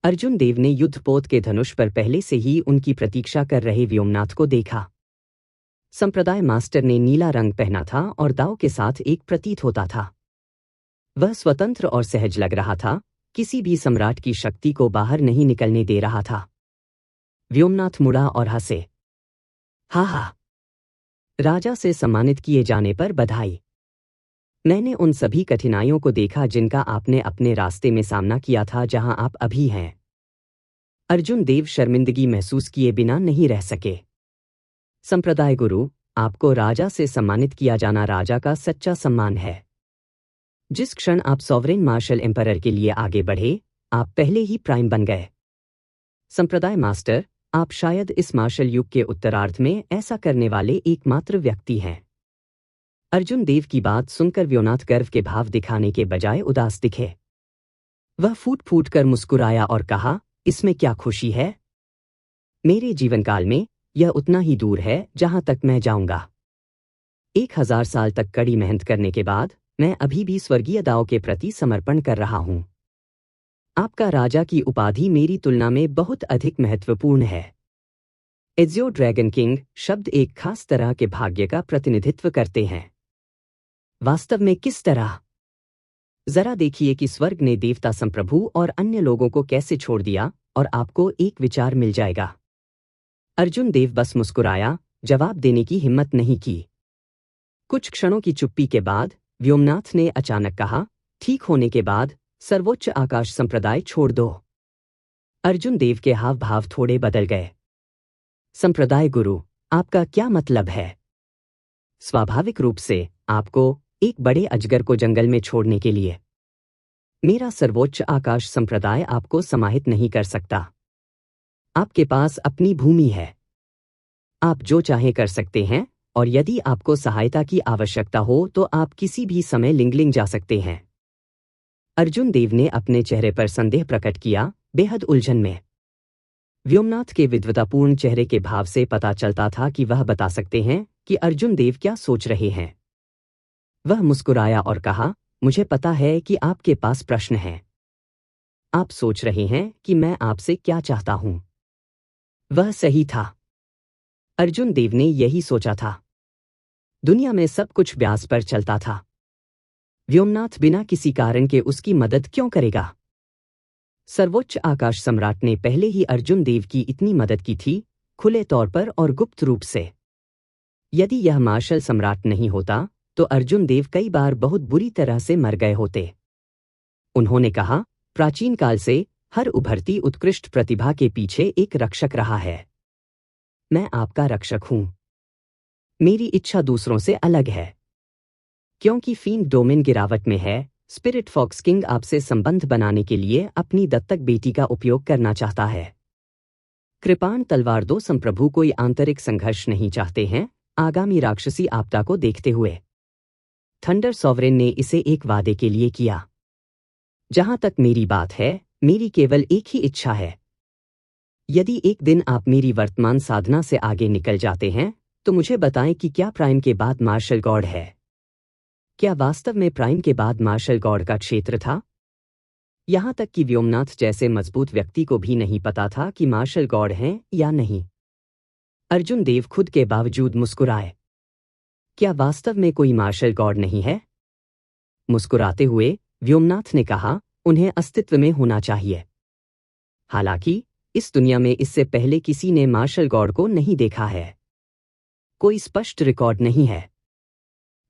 अर्जुन देव ने युद्धपोत के धनुष पर पहले से ही उनकी प्रतीक्षा कर रहे व्योमनाथ को देखा। संप्रदाय मास्टर ने नीला रंग पहना था और दाव के साथ एक प्रतीत होता था। वह स्वतंत्र और सहज लग रहा था, किसी भी सम्राट की शक्ति को बाहर नहीं निकलने दे रहा था। व्योमनाथ मुड़ा और हंसे। हा हा, राजा से सम्मानित किए जाने पर बधाई। मैंने उन सभी कठिनाइयों को देखा जिनका आपने अपने रास्ते में सामना किया था जहां आप अभी हैं। अर्जुन देव शर्मिंदगी महसूस किए बिना नहीं रह सके। संप्रदाय गुरु, आपको राजा से सम्मानित किया जाना राजा का सच्चा सम्मान है। जिस क्षण आप सॉवरेन मार्शल एम्परर के लिए आगे बढ़े, आप पहले ही प्राइम बन गए। संप्रदाय मास्टर, आप शायद इस मार्शल युग के उत्तरार्ध में ऐसा करने वाले एकमात्र व्यक्ति हैं। अर्जुन देव की बात सुनकर व्योमनाथ गर्व के भाव दिखाने के बजाय उदास दिखे। वह फूट फूट कर मुस्कुराया और कहा, इसमें क्या खुशी है? मेरे जीवनकाल में यह उतना ही दूर है जहां तक मैं जाऊंगा। 1000 साल तक कड़ी मेहनत करने के बाद मैं अभी भी स्वर्गीय दाव के प्रति समर्पण कर रहा हूं। आपका राजा की उपाधि मेरी तुलना में बहुत अधिक महत्वपूर्ण है। एजियो ड्रैगन किंग शब्द एक खास तरह के भाग्य का प्रतिनिधित्व करते हैं। वास्तव में किस तरह? जरा देखिए कि स्वर्ग ने देवता संप्रभु और अन्य लोगों को कैसे छोड़ दिया और आपको एक विचार मिल जाएगा। अर्जुन देव बस मुस्कुराया, जवाब देने की हिम्मत नहीं की। कुछ क्षणों की चुप्पी के बाद व्योमनाथ ने अचानक कहा, ठीक होने के बाद सर्वोच्च आकाश संप्रदाय छोड़ दो। अर्जुन देव के हाव भाव थोड़े बदल गए। संप्रदाय गुरु, आपका क्या मतलब है? स्वाभाविक रूप से आपको एक बड़े अजगर को जंगल में छोड़ने के लिए। मेरा सर्वोच्च आकाश संप्रदाय आपको समाहित नहीं कर सकता। आपके पास अपनी भूमि है। आप जो चाहें कर सकते हैं, और यदि आपको सहायता की आवश्यकता हो तो आप किसी भी समय लिंगलिंग जा सकते हैं। अर्जुन देव ने अपने चेहरे पर संदेह प्रकट किया, बेहद उलझन में। व्योमनाथ के विद्वतापूर्ण चेहरे के भाव से पता चलता था कि वह बता सकते हैं कि अर्जुन देव क्या सोच रहे हैं। वह मुस्कुराया और कहा, मुझे पता है कि आपके पास प्रश्न है। आप सोच रहे हैं कि मैं आपसे क्या चाहता हूं। वह सही था। अर्जुन देव ने यही सोचा था। दुनिया में सब कुछ ब्याज पर चलता था। व्योमनाथ बिना किसी कारण के उसकी मदद क्यों करेगा? सर्वोच्च आकाश सम्राट ने पहले ही अर्जुन देव की इतनी मदद की थी, खुले तौर पर और गुप्त रूप से। यदि यह मार्शल सम्राट नहीं होता तो अर्जुन देव कई बार बहुत बुरी तरह से मर गए होते। उन्होंने कहा, प्राचीन काल से हर उभरती उत्कृष्ट प्रतिभा के पीछे एक रक्षक रहा है। मैं आपका रक्षक हूं। मेरी इच्छा दूसरों से अलग है। क्योंकि फील्ड डोमेन गिरावट में है, स्पिरिट फॉक्स किंग आपसे संबंध बनाने के लिए अपनी दत्तक बेटी का उपयोग करना चाहता है। कृपाण तलवार दो संप्रभु कोई आंतरिक संघर्ष नहीं चाहते हैं, आगामी राक्षसी आपदा को देखते हुए। थंडर सॉवरेन ने इसे एक वादे के लिए किया। जहां तक मेरी बात है, मेरी केवल एक ही इच्छा है। यदि एक दिन आप मेरी वर्तमान साधना से आगे निकल जाते हैं तो मुझे बताएं कि क्या प्राइम के बाद मार्शल गॉड है। क्या वास्तव में प्राइम के बाद मार्शल गॉड का क्षेत्र था? यहां तक कि व्योमनाथ जैसे मजबूत व्यक्ति को भी नहीं पता था कि मार्शल गॉड हैं या नहीं। अर्जुन देव खुद के बावजूद मुस्कुराए। क्या वास्तव में कोई मार्शल गॉड नहीं है? मुस्कुराते हुए व्योमनाथ ने कहा, उन्हें अस्तित्व में होना चाहिए। हालांकि इस दुनिया में इससे पहले किसी ने मार्शल गॉड को नहीं देखा है। कोई स्पष्ट रिकॉर्ड नहीं है।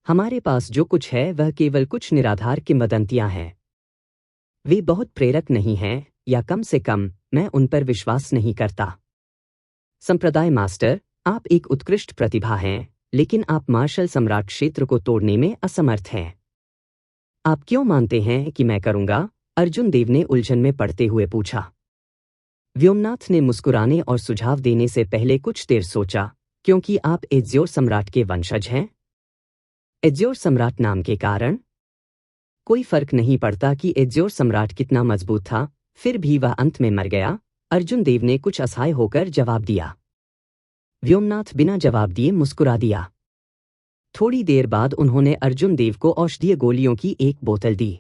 हमारे पास जो कुछ है वह केवल कुछ निराधार किंवदंतियां हैं। वे बहुत प्रेरक नहीं हैं, या कम से कम मैं उन पर विश्वास नहीं करता। संप्रदाय मास्टर, आप एक उत्कृष्ट प्रतिभा हैं, लेकिन आप मार्शल सम्राट क्षेत्र को तोड़ने में असमर्थ हैं। आप क्यों मानते हैं कि मैं करूंगा? अर्जुन देव ने उलझन में पड़ते हुए पूछा। व्योमनाथ ने मुस्कुराने और सुझाव देने से पहले कुछ देर सोचा, क्योंकि आप एज्योर सम्राट के वंशज हैं। एज्योर सम्राट नाम के कारण? कोई फर्क नहीं पड़ता कि एज्योर सम्राट कितना मजबूत था, फिर भी वह अंत में मर गया। अर्जुन देव ने कुछ असहाय होकर जवाब दिया। व्योमनाथ बिना जवाब दिए मुस्कुरा दिया। थोड़ी देर बाद उन्होंने अर्जुन देव को औषधीय गोलियों की एक बोतल दी।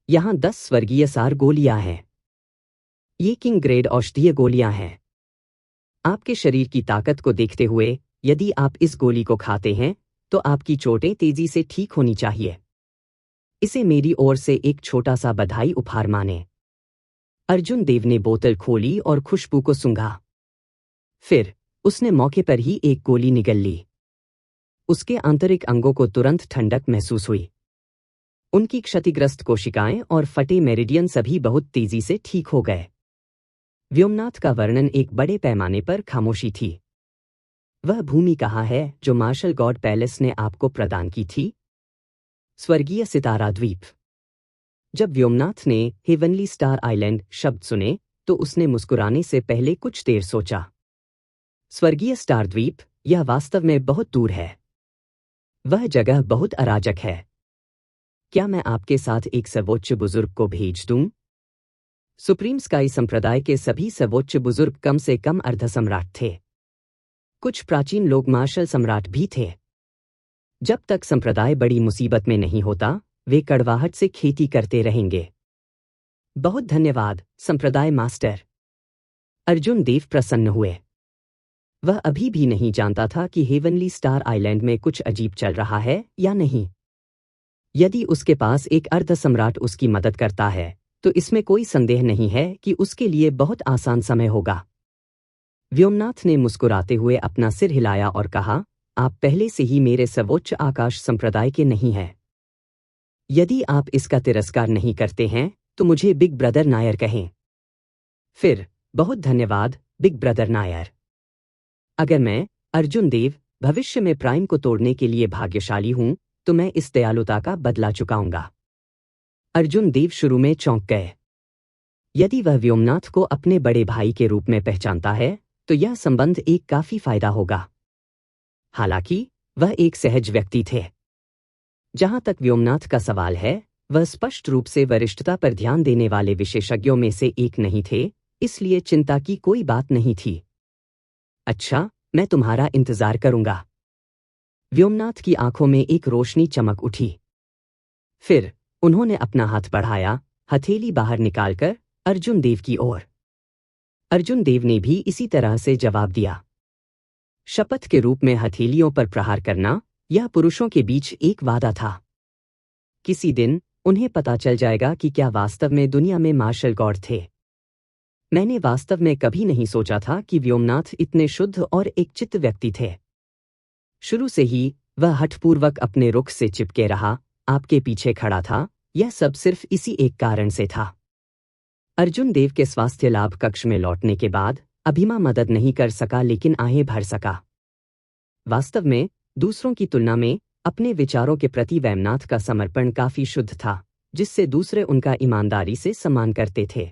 यहां 10 स्वर्गीय सार गोलियां हैं। ये किंग ग्रेड औषधीय गोलियां हैं। आपके शरीर की ताकत को देखते हुए, यदि आप इस गोली को खाते हैं तो आपकी चोटें तेजी से ठीक होनी चाहिए। इसे मेरी ओर से एक छोटा सा बधाई उपहार माने। अर्जुन देव ने बोतल खोली और खुशबू को सूंघा। फिर उसने मौके पर ही एक गोली निगल ली। उसके आंतरिक अंगों को तुरंत ठंडक महसूस हुई। उनकी क्षतिग्रस्त कोशिकाएं और फटे मेरिडियन सभी बहुत तेजी से ठीक हो गए। व्योमनाथ का वर्णन एक बड़े पैमाने पर खामोशी थी। वह भूमि कहाँ है जो मार्शल गॉड पैलेस ने आपको प्रदान की थी? स्वर्गीय सितारा द्वीप। जब व्योमनाथ ने हेवनली स्टार आइलैंड शब्द सुने तो उसने मुस्कुराने से पहले कुछ देर सोचा। स्वर्गीय स्टार द्वीप, यह वास्तव में बहुत दूर है। वह जगह बहुत अराजक है। क्या मैं आपके साथ एक सर्वोच्च बुजुर्ग को भेज दूं? सुप्रीम स्काई संप्रदाय के सभी सर्वोच्च बुजुर्ग कम से कम अर्धसम्राट थे। कुछ प्राचीन लोग मार्शल सम्राट भी थे। जब तक संप्रदाय बड़ी मुसीबत में नहीं होता, वे कड़वाहट से खेती करते रहेंगे। बहुत धन्यवाद, संप्रदाय मास्टर। अर्जुन देव प्रसन्न हुए। वह अभी भी नहीं जानता था कि हेवनली स्टार आइलैंड में कुछ अजीब चल रहा है या नहीं। यदि उसके पास एक अर्धसम्राट उसकी मदद करता है तो इसमें कोई संदेह नहीं है कि उसके लिए बहुत आसान समय होगा। व्योमनाथ ने मुस्कुराते हुए अपना सिर हिलाया और कहा, आप पहले से ही मेरे सर्वोच्च आकाश संप्रदाय के नहीं हैं। यदि आप इसका तिरस्कार नहीं करते हैं तो मुझे बिग ब्रदर नायर कहें। फिर बहुत धन्यवाद, बिग ब्रदर नायर। अगर मैं अर्जुन देव, भविष्य में प्राइम को तोड़ने के लिए भाग्यशाली हूं, तो मैं इस दयालुता का बदला चुकाऊंगा। अर्जुन देव शुरू में चौंक गए। यदि वह व्योमनाथ को अपने बड़े भाई के रूप में पहचानता है तो यह संबंध एक काफी फायदा होगा। हालांकि वह एक सहज व्यक्ति थे। जहां तक व्योमनाथ का सवाल है, वह स्पष्ट रूप से वरिष्ठता पर ध्यान देने वाले विशेषज्ञों में से एक नहीं थे, इसलिए चिंता की कोई बात नहीं थी। अच्छा, मैं तुम्हारा इंतजार करूंगा। व्योमनाथ की आंखों में एक रोशनी चमक उठी। फिर उन्होंने अपना हाथ बढ़ाया, हथेली बाहर निकालकर अर्जुन देव की ओर। अर्जुन देव ने भी इसी तरह से जवाब दिया। शपथ के रूप में हथेलियों पर प्रहार करना, यह पुरुषों के बीच एक वादा था। किसी दिन उन्हें पता चल जाएगा कि क्या वास्तव में दुनिया में मार्शल गॉड थे। मैंने वास्तव में कभी नहीं सोचा था कि व्योमनाथ इतने शुद्ध और एक चित्त व्यक्ति थे। शुरू से ही वह हठपूर्वक अपने रुख से चिपके रहा, आपके पीछे खड़ा था। यह सब सिर्फ इसी एक कारण से था। अर्जुन देव के स्वास्थ्य लाभ कक्ष में लौटने के बाद अभिमा मदद नहीं कर सका, लेकिन आहें भर सका। वास्तव में दूसरों की तुलना में अपने विचारों के प्रति व्योमनाथ का समर्पण काफी शुद्ध था, जिससे दूसरे उनका ईमानदारी से सम्मान करते थे।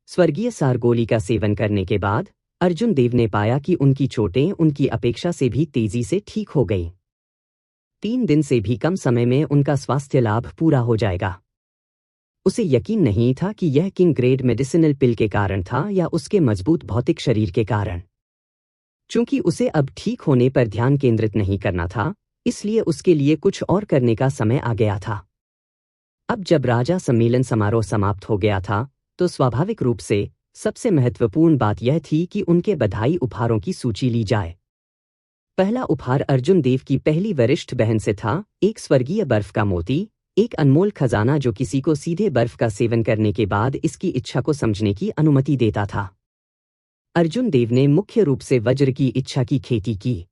स्वर्गीय सारगोली का सेवन करने के बाद अर्जुन देव ने पाया कि उनकी चोटें उनकी अपेक्षा से भी तेजी से ठीक हो गईं। 3 दिन से भी कम समय में उनका स्वास्थ्य लाभ पूरा हो जाएगा। उसे यकीन नहीं था कि यह किंग ग्रेड मेडिसिनल पिल के कारण था या उसके मजबूत भौतिक शरीर के कारण। चूंकि उसे अब ठीक होने पर ध्यान केंद्रित नहीं करना था, इसलिए उसके लिए कुछ और करने का समय आ गया था। अब जब राजा सम्मेलन समारोह समाप्त हो गया था, तो स्वाभाविक रूप से सबसे महत्वपूर्ण बात यह थी कि उनके बधाई उपहारों की सूची ली जाए। पहला उपहार अर्जुन देव की पहली वरिष्ठ बहन से था, एक स्वर्गीय बर्फ का मोती, एक अनमोल खजाना जो किसी को सीधे बर्फ का सेवन करने के बाद इसकी इच्छा को समझने की अनुमति देता था। अर्जुन देव ने मुख्य रूप से वज्र की इच्छा की खेती की।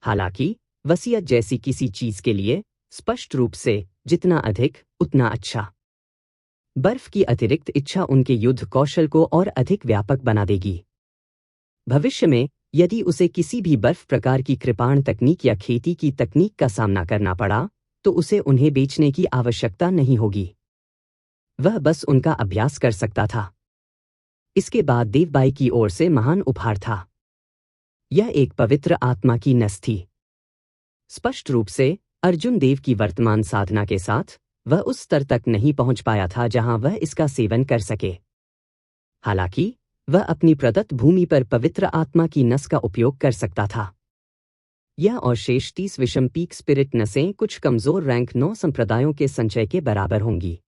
हालांकि वसीयत जैसी किसी चीज के लिए स्पष्ट रूप से जितना अधिक उतना अच्छा। बर्फ की अतिरिक्त इच्छा उनके युद्ध कौशल को और अधिक व्यापक बना देगी। भविष्य में यदि उसे किसी भी बर्फ प्रकार की कृपाण तकनीक या खेती की तकनीक का सामना करना पड़ा, तो उसे उन्हें बेचने की आवश्यकता नहीं होगी। वह बस उनका अभ्यास कर सकता था। इसके बाद देवबाई की ओर से महान उपहार था। यह एक पवित्र आत्मा की नस थी। स्पष्ट रूप से अर्जुन देव की वर्तमान साधना के साथ वह उस स्तर तक नहीं पहुंच पाया था जहां वह इसका सेवन कर सके। हालांकि वह अपनी प्रदत्त भूमि पर पवित्र आत्मा की नस का उपयोग कर सकता था। यह और शेष 30 विषम पीक स्पिरिट नसें कुछ कमजोर रैंक 9 संप्रदायों के संचय के बराबर होंगी।